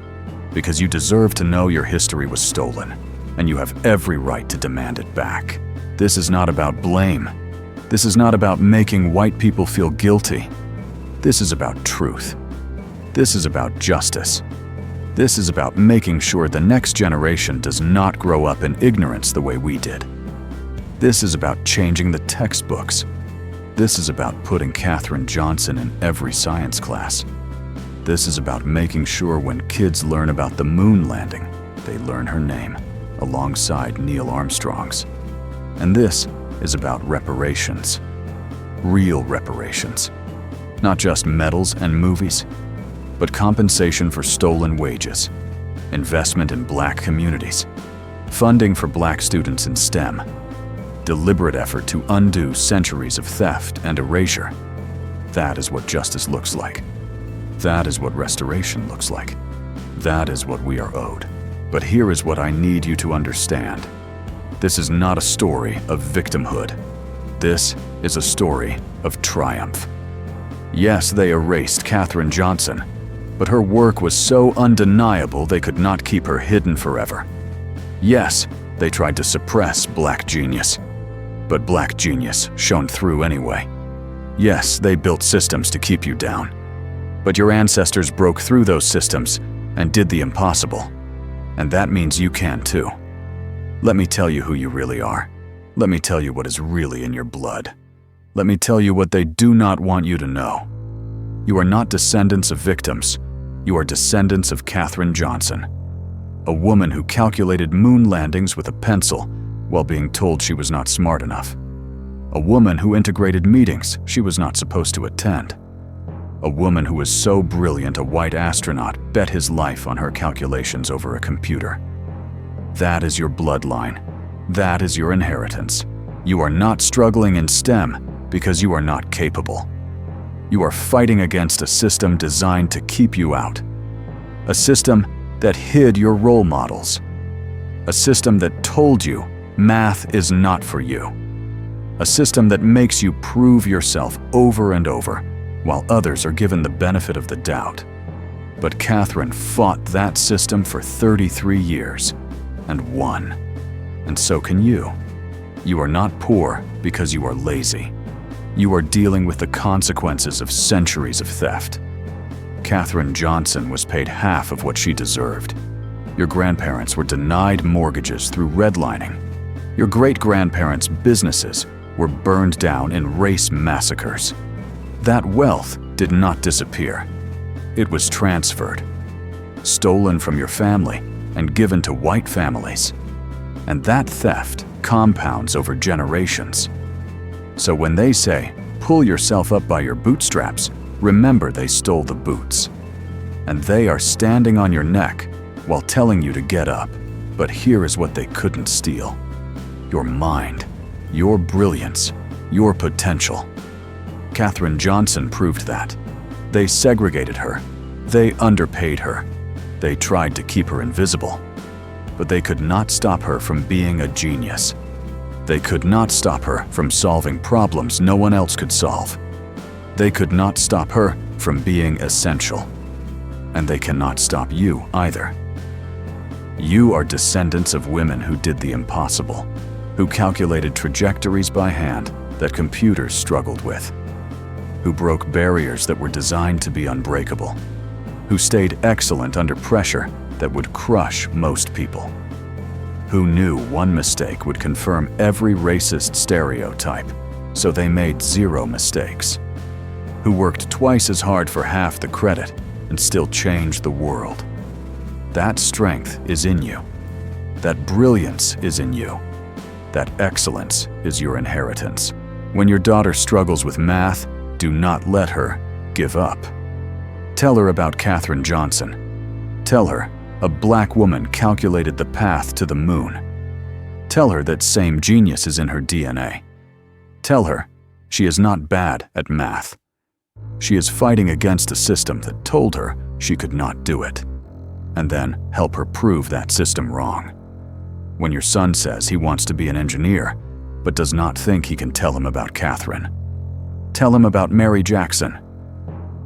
Because you deserve to know your history was stolen, and you have every right to demand it back. This is not about blame. This is not about making white people feel guilty. This is about truth. This is about justice. This is about making sure the next generation does not grow up in ignorance the way we did. This is about changing the textbooks. This is about putting Katherine Johnson in every science class. This is about making sure when kids learn about the moon landing, they learn her name alongside Neil Armstrong's. And this is about reparations. Real reparations. Not just medals and movies, but compensation for stolen wages, investment in black communities, funding for black students in STEM, deliberate effort to undo centuries of theft and erasure. That is what justice looks like. That is what restoration looks like. That is what we are owed. But here is what I need you to understand. This is not a story of victimhood. This is a story of triumph. Yes, they erased Katherine Johnson, but her work was so undeniable they could not keep her hidden forever. Yes, they tried to suppress black genius, but black genius shone through anyway. Yes, they built systems to keep you down, but your ancestors broke through those systems and did the impossible, and that means you can too. Let me tell you who you really are. Let me tell you what is really in your blood. Let me tell you what they do not want you to know. You are not descendants of victims. You are descendants of Katherine Johnson, a woman who calculated moon landings with a pencil while being told she was not smart enough. A woman who integrated meetings she was not supposed to attend. A woman who was so brilliant a white astronaut bet his life on her calculations over a computer. That is your bloodline. That is your inheritance. You are not struggling in STEM because you are not capable. You are fighting against a system designed to keep you out. A system that hid your role models. A system that told you math is not for you. A system that makes you prove yourself over and over while others are given the benefit of the doubt. But Katherine fought that system for 33 years and won. And so can you. You are not poor because you are lazy. You are dealing with the consequences of centuries of theft. Katherine Johnson was paid half of what she deserved. Your grandparents were denied mortgages through redlining. Your great-grandparents' businesses were burned down in race massacres. That wealth did not disappear. It was transferred, stolen from your family and given to white families. And that theft compounds over generations. So when they say, pull yourself up by your bootstraps, remember they stole the boots. And they are standing on your neck while telling you to get up. But here is what they couldn't steal: your mind, your brilliance, your potential. Katherine Johnson proved that. They segregated her. They underpaid her. They tried to keep her invisible. But they could not stop her from being a genius. They could not stop her from solving problems no one else could solve. They could not stop her from being essential. And they cannot stop you either. You are descendants of women who did the impossible, who calculated trajectories by hand that computers struggled with, who broke barriers that were designed to be unbreakable, who stayed excellent under pressure that would crush most people, who knew one mistake would confirm every racist stereotype, so they made 0 mistakes, who worked twice as hard for half the credit and still changed the world, That strength is in you. That brilliance is in you. That excellence is your inheritance. When your daughter struggles with math, do not let her give up. Tell her about Katherine Johnson. Tell her a black woman calculated the path to the moon. Tell her that same genius is in her DNA. Tell her she is not bad at math. She is fighting against a system that told her she could not do it. And then help her prove that system wrong. When your son says he wants to be an engineer, but does not think he can tell him about Katherine, tell him about Mary Jackson.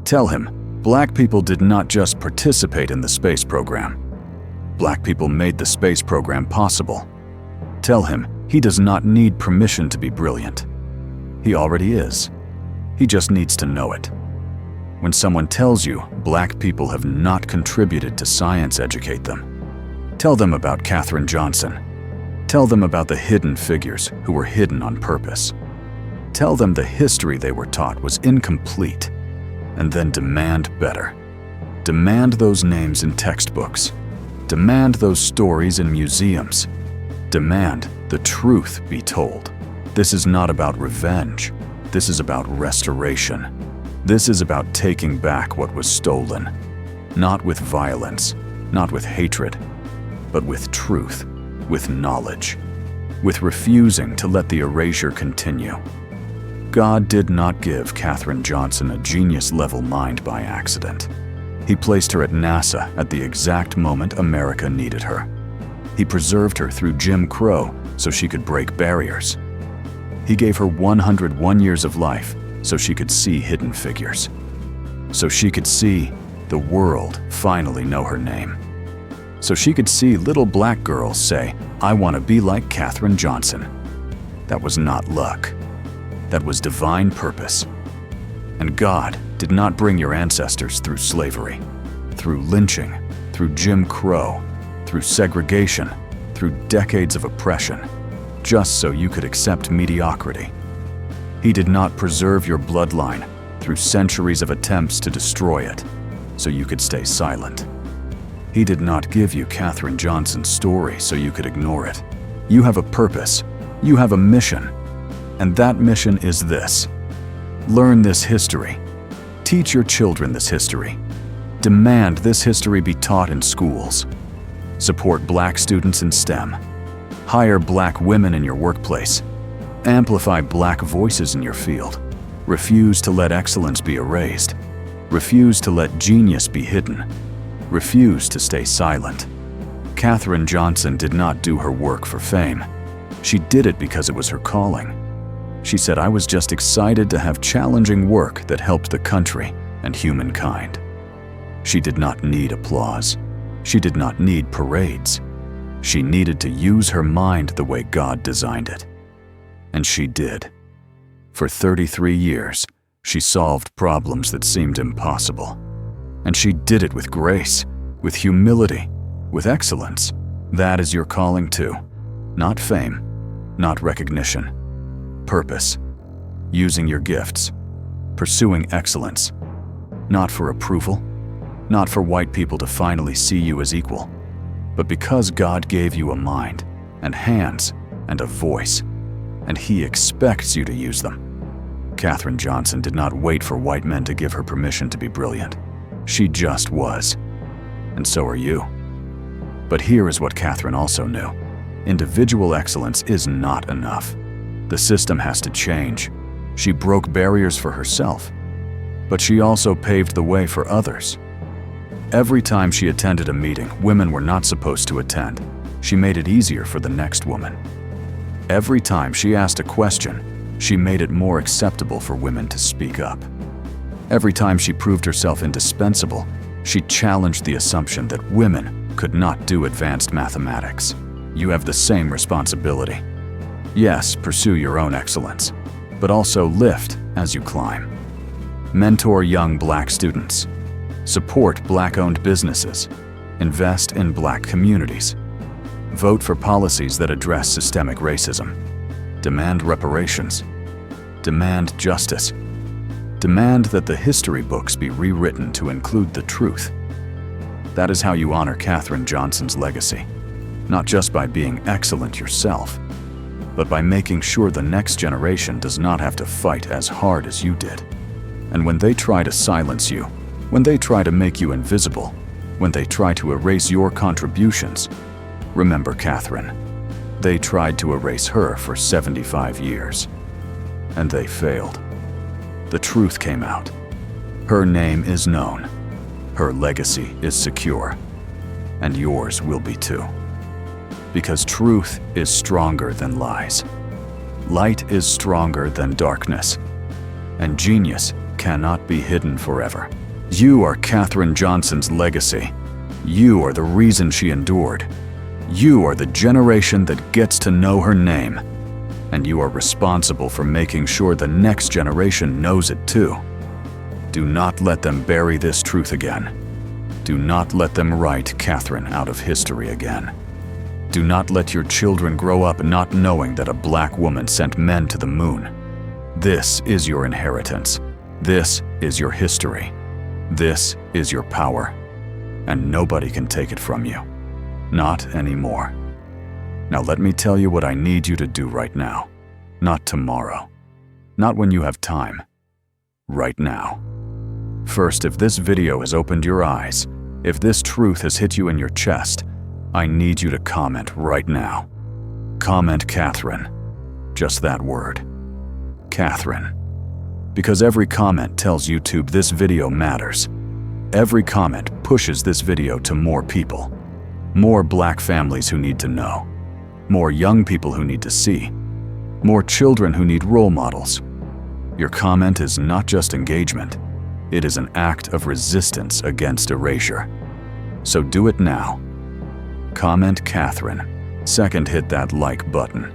Tell him black people did not just participate in the space program. Black people made the space program possible. Tell him he does not need permission to be brilliant. He already is. He just needs to know it. When someone tells you black people have not contributed to science, educate them. Tell them about Katherine Johnson. Tell them about the hidden figures who were hidden on purpose. Tell them the history they were taught was incomplete. And then demand better. Demand those names in textbooks. Demand those stories in museums. Demand the truth be told. This is not about revenge. This is about restoration. This is about taking back what was stolen. Not with violence, not with hatred, but with truth, with knowledge, with refusing to let the erasure continue. God did not give Katherine Johnson a genius-level mind by accident. He placed her at NASA at the exact moment America needed her. He preserved her through Jim Crow so she could break barriers. He gave her 101 years of life so she could see hidden figures. So she could see the world finally know her name. So she could see little black girls say, "I want to be like Katherine Johnson." That was not luck. That was divine purpose. And God did not bring your ancestors through slavery, through lynching, through Jim Crow, through segregation, through decades of oppression, just so you could accept mediocrity. He did not preserve your bloodline through centuries of attempts to destroy it, so you could stay silent. He did not give you Katherine Johnson's story so you could ignore it. You have a purpose. You have a mission. And that mission is this. Learn this history. Teach your children this history. Demand this history be taught in schools. Support black students in STEM. Hire black women in your workplace. Amplify black voices in your field. Refuse to let excellence be erased. Refuse to let genius be hidden. Refuse to stay silent. Katherine Johnson did not do her work for fame. She did it because it was her calling. She said, "I was just excited to have challenging work that helped the country and humankind." She did not need applause. She did not need parades. She needed to use her mind the way God designed it. And she did. For 33 years, she solved problems that seemed impossible. And she did it with grace, with humility, with excellence. That is your calling too. Not fame, not recognition. Purpose. Using your gifts. Pursuing excellence. Not for approval, not for white people to finally see you as equal, but because God gave you a mind and hands and a voice, and He expects you to use them. Katherine Johnson did not wait for white men to give her permission to be brilliant. She just was. And so are you. But here is what Katherine also knew. Individual excellence is not enough. The system has to change. She broke barriers for herself, but she also paved the way for others. Every time she attended a meeting women were not supposed to attend, she made it easier for the next woman. Every time she asked a question, she made it more acceptable for women to speak up. Every time she proved herself indispensable, she challenged the assumption that women could not do advanced mathematics. You have the same responsibility. Yes, pursue your own excellence, but also lift as you climb. Mentor young black students. Support black-owned businesses. Invest in black communities. Vote for policies that address systemic racism. Demand reparations. Demand justice. Demand that the history books be rewritten to include the truth. That is how you honor Katherine Johnson's legacy. Not just by being excellent yourself, but by making sure the next generation does not have to fight as hard as you did. And when they try to silence you, when they try to make you invisible, when they try to erase your contributions, remember Katherine. They tried to erase her for 75 years. And they failed. The truth came out. Her name is known. Her legacy is secure. And yours will be too. Because truth is stronger than lies. Light is stronger than darkness. And genius cannot be hidden forever. You are Katherine Johnson's legacy. You are the reason she endured. You are the generation that gets to know her name. And you are responsible for making sure the next generation knows it too. Do not let them bury this truth again. Do not let them write Katherine out of history again. Do not let your children grow up not knowing that a black woman sent men to the moon. This is your inheritance. This is your history. This is your power. And nobody can take it from you. Not anymore. Now let me tell you what I need you to do right now. Not tomorrow. Not when you have time. Right now. First, if this video has opened your eyes, if this truth has hit you in your chest, I need you to comment right now. Comment Katherine. Just that word. Katherine. Because every comment tells YouTube this video matters. Every comment pushes this video to more people. More black families who need to know. More young people who need to see. More children who need role models. Your comment is not just engagement. It is an act of resistance against erasure. So do it now. Comment Katherine. Second, hit that like button.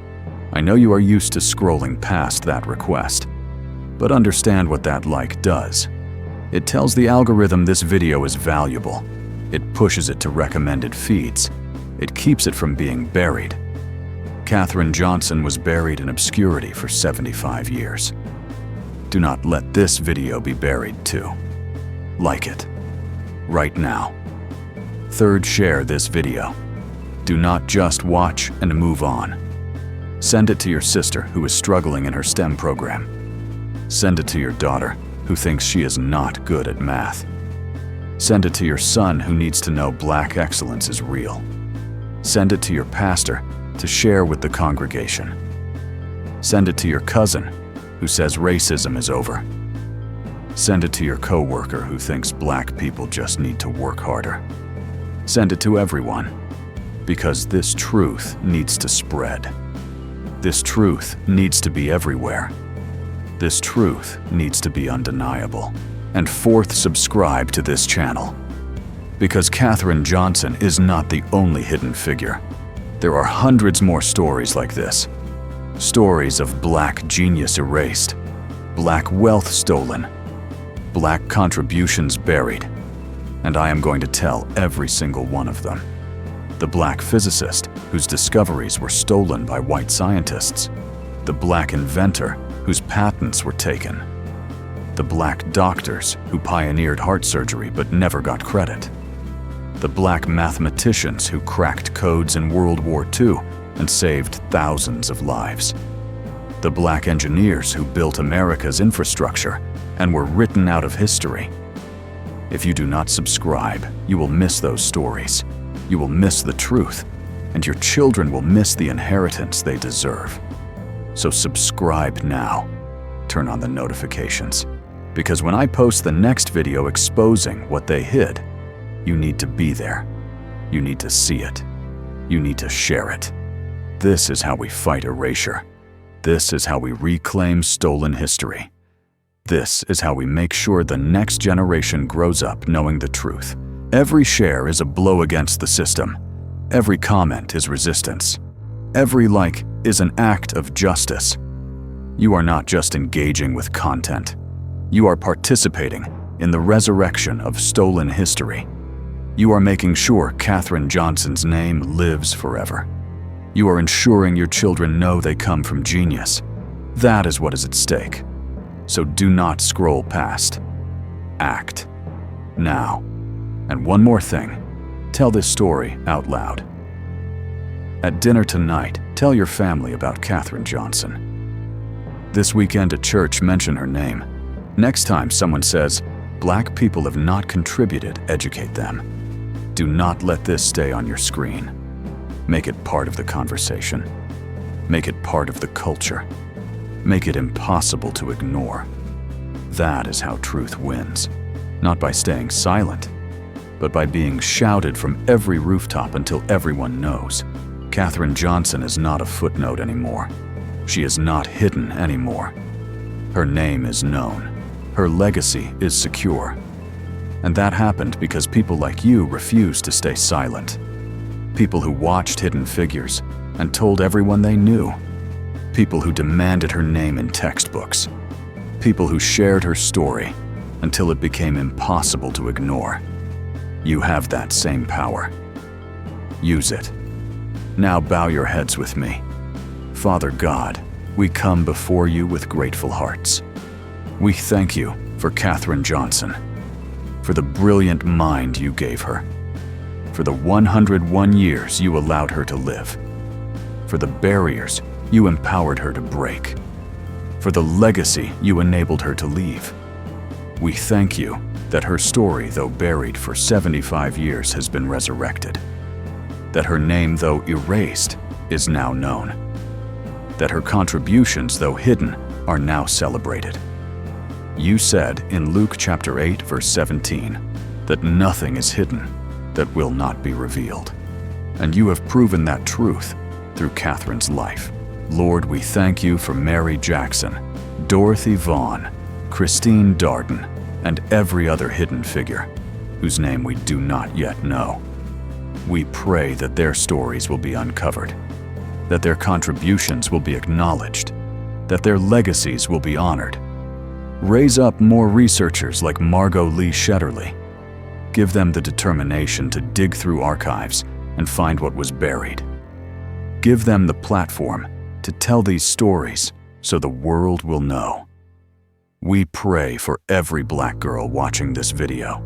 I know you are used to scrolling past that request, but understand what that like does. It tells the algorithm this video is valuable. It pushes it to recommended feeds. It keeps it from being buried. Katherine Johnson was buried in obscurity for 75 years. Do not let this video be buried too. Like it. Right now. Third, share this video. Do not just watch and move on. Send it to your sister who is struggling in her STEM program. Send it to your daughter who thinks she is not good at math. Send it to your son who needs to know black excellence is real. Send it to your pastor to share with the congregation. Send it to your cousin who says racism is over. Send it to your coworker who thinks black people just need to work harder. Send it to everyone, because this truth needs to spread. This truth needs to be everywhere. This truth needs to be undeniable. And fourth, subscribe to this channel. Because Katherine Johnson is not the only hidden figure. There are hundreds more stories like this. Stories of black genius erased, black wealth stolen, black contributions buried. And I am going to tell every single one of them. The black physicist whose discoveries were stolen by white scientists. The black inventor whose patents were taken. The black doctors who pioneered heart surgery but never got credit. The black mathematicians who cracked codes in World War II and saved thousands of lives. The black engineers who built America's infrastructure and were written out of history. If you do not subscribe, you will miss those stories. You will miss the truth, and your children will miss the inheritance they deserve. So subscribe now. Turn on the notifications. Because when I post the next video exposing what they hid, you need to be there. You need to see it. You need to share it. This is how we fight erasure. This is how we reclaim stolen history. This is how we make sure the next generation grows up knowing the truth. Every share is a blow against the system. Every comment is resistance. Every like is an act of justice. You are not just engaging with content. You are participating in the resurrection of stolen history. You are making sure Katherine Johnson's name lives forever. You are ensuring your children know they come from genius. That is what is at stake. So do not scroll past. Act. Now. And one more thing. Tell this story out loud. At dinner tonight, tell your family about Katherine Johnson. This weekend at church, mention her name. Next time someone says, "Black people have not contributed," educate them. Do not let this stay on your screen. Make it part of the conversation. Make it part of the culture. Make it impossible to ignore. That is how truth wins. Not by staying silent, but by being shouted from every rooftop until everyone knows. Katherine Johnson is not a footnote anymore. She is not hidden anymore. Her name is known. Her legacy is secure. And that happened because people like you refused to stay silent. People who watched Hidden Figures and told everyone they knew. People who demanded her name in textbooks. People who shared her story until it became impossible to ignore. You have that same power. Use it. Now bow your heads with me. Father God, we come before you with grateful hearts. We thank you for Katherine Johnson, for the brilliant mind you gave her, for the 101 years you allowed her to live, for the barriers you empowered her to break, for the legacy you enabled her to leave. We thank you that her story, though buried for 75 years, has been resurrected, that her name, though erased, is now known, that her contributions, though hidden, are now celebrated. You said in Luke chapter 8, verse 17, that nothing is hidden that will not be revealed. And you have proven that truth through Katherine's life. Lord, we thank you for Mary Jackson, Dorothy Vaughan, Christine Darden, and every other hidden figure whose name we do not yet know. We pray that their stories will be uncovered, that their contributions will be acknowledged, that their legacies will be honored. Raise up more researchers like Margot Lee Shetterly. Give them the determination to dig through archives and find what was buried. Give them the platform to tell these stories so the world will know. We pray for every Black girl watching this video,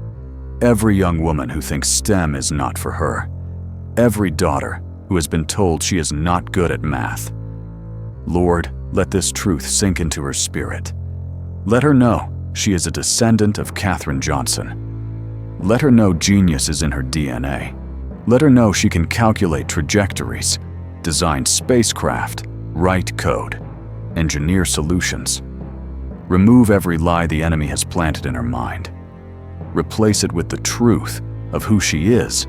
every young woman who thinks STEM is not for her, every daughter who has been told she is not good at math. Lord, let this truth sink into her spirit. Let her know she is a descendant of Katherine Johnson. Let her know genius is in her DNA. Let her know she can calculate trajectories, design spacecraft, write code, engineer solutions. Remove every lie the enemy has planted in her mind. Replace it with the truth of who she is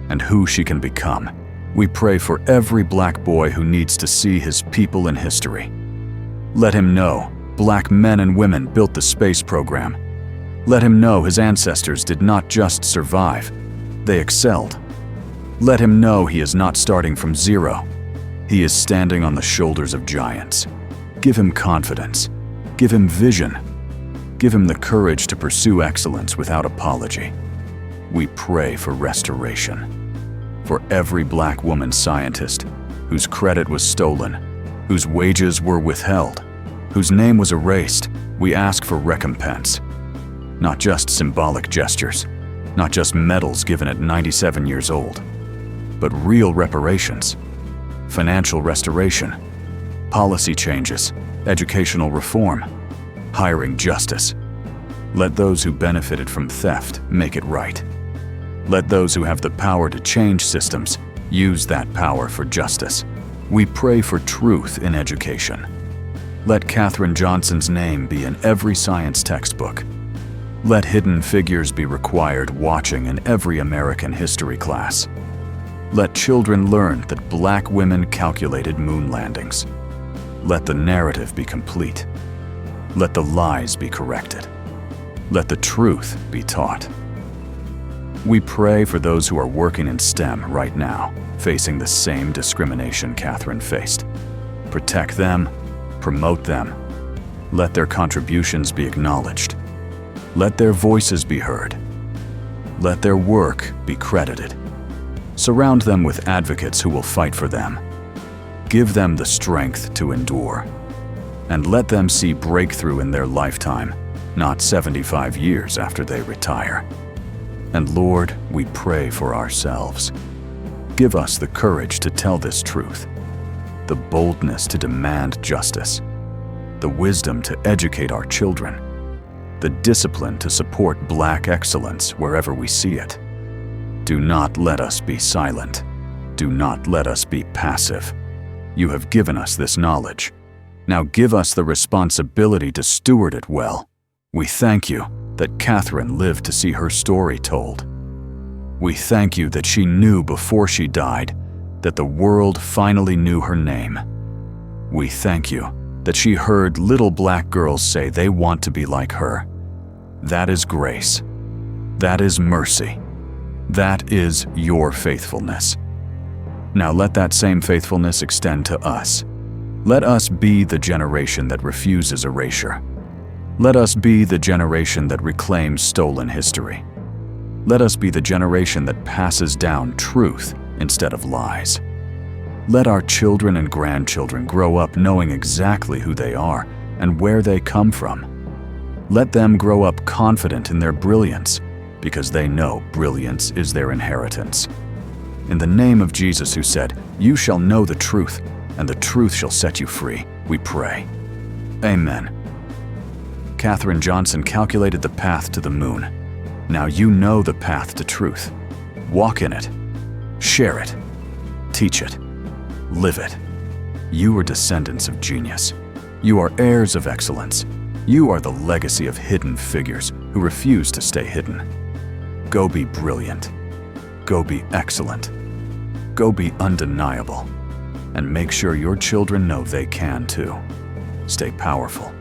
and who she can become. We pray for every Black boy who needs to see his people in history. Let him know Black men and women built the space program. Let him know his ancestors did not just survive, they excelled. Let him know he is not starting from zero. He is standing on the shoulders of giants. Give him confidence. Give him vision. Give him the courage to pursue excellence without apology. We pray for restoration. For every Black woman scientist whose credit was stolen, whose wages were withheld, whose name was erased, we ask for recompense. Not just symbolic gestures, not just medals given at 97 years old, but real reparations, financial restoration, policy changes, educational reform, hiring justice. Let those who benefited from theft make it right. Let those who have the power to change systems use that power for justice. We pray for truth in education. Let Katherine Johnson's name be in every science textbook. Let Hidden Figures be required watching in every American history class. Let children learn that Black women calculated moon landings. Let the narrative be complete. Let the lies be corrected. Let the truth be taught. We pray for those who are working in STEM right now, facing the same discrimination Katherine faced. Protect them, promote them. Let their contributions be acknowledged. Let their voices be heard. Let their work be credited. Surround them with advocates who will fight for them. Give them the strength to endure. And let them see breakthrough in their lifetime, not 75 years after they retire. And Lord, we pray for ourselves. Give us the courage to tell this truth, the boldness to demand justice, the wisdom to educate our children, the discipline to support Black excellence wherever we see it. Do not let us be silent. Do not let us be passive. You have given us this knowledge. Now give us the responsibility to steward it well. We thank you that Katherine lived to see her story told. We thank you that she knew before she died that the world finally knew her name. We thank you that she heard little Black girls say they want to be like her. That is grace. That is mercy. That is your faithfulness. Now let that same faithfulness extend to us. Let us be the generation that refuses erasure. Let us be the generation that reclaims stolen history. Let us be the generation that passes down truth instead of lies. Let our children and grandchildren grow up knowing exactly who they are and where they come from. Let them grow up confident in their brilliance because they know brilliance is their inheritance. In the name of Jesus, who said, "You shall know the truth, and the truth shall set you free," we pray. Amen. Katherine Johnson calculated the path to the moon. Now you know the path to truth. Walk in it. Share it. Teach it. Live it. You are descendants of genius. You are heirs of excellence. You are the legacy of hidden figures who refuse to stay hidden. Go be brilliant. Go be excellent. Go be undeniable. And make sure your children know they can too. Stay powerful.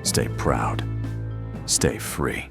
Stay proud. Stay free.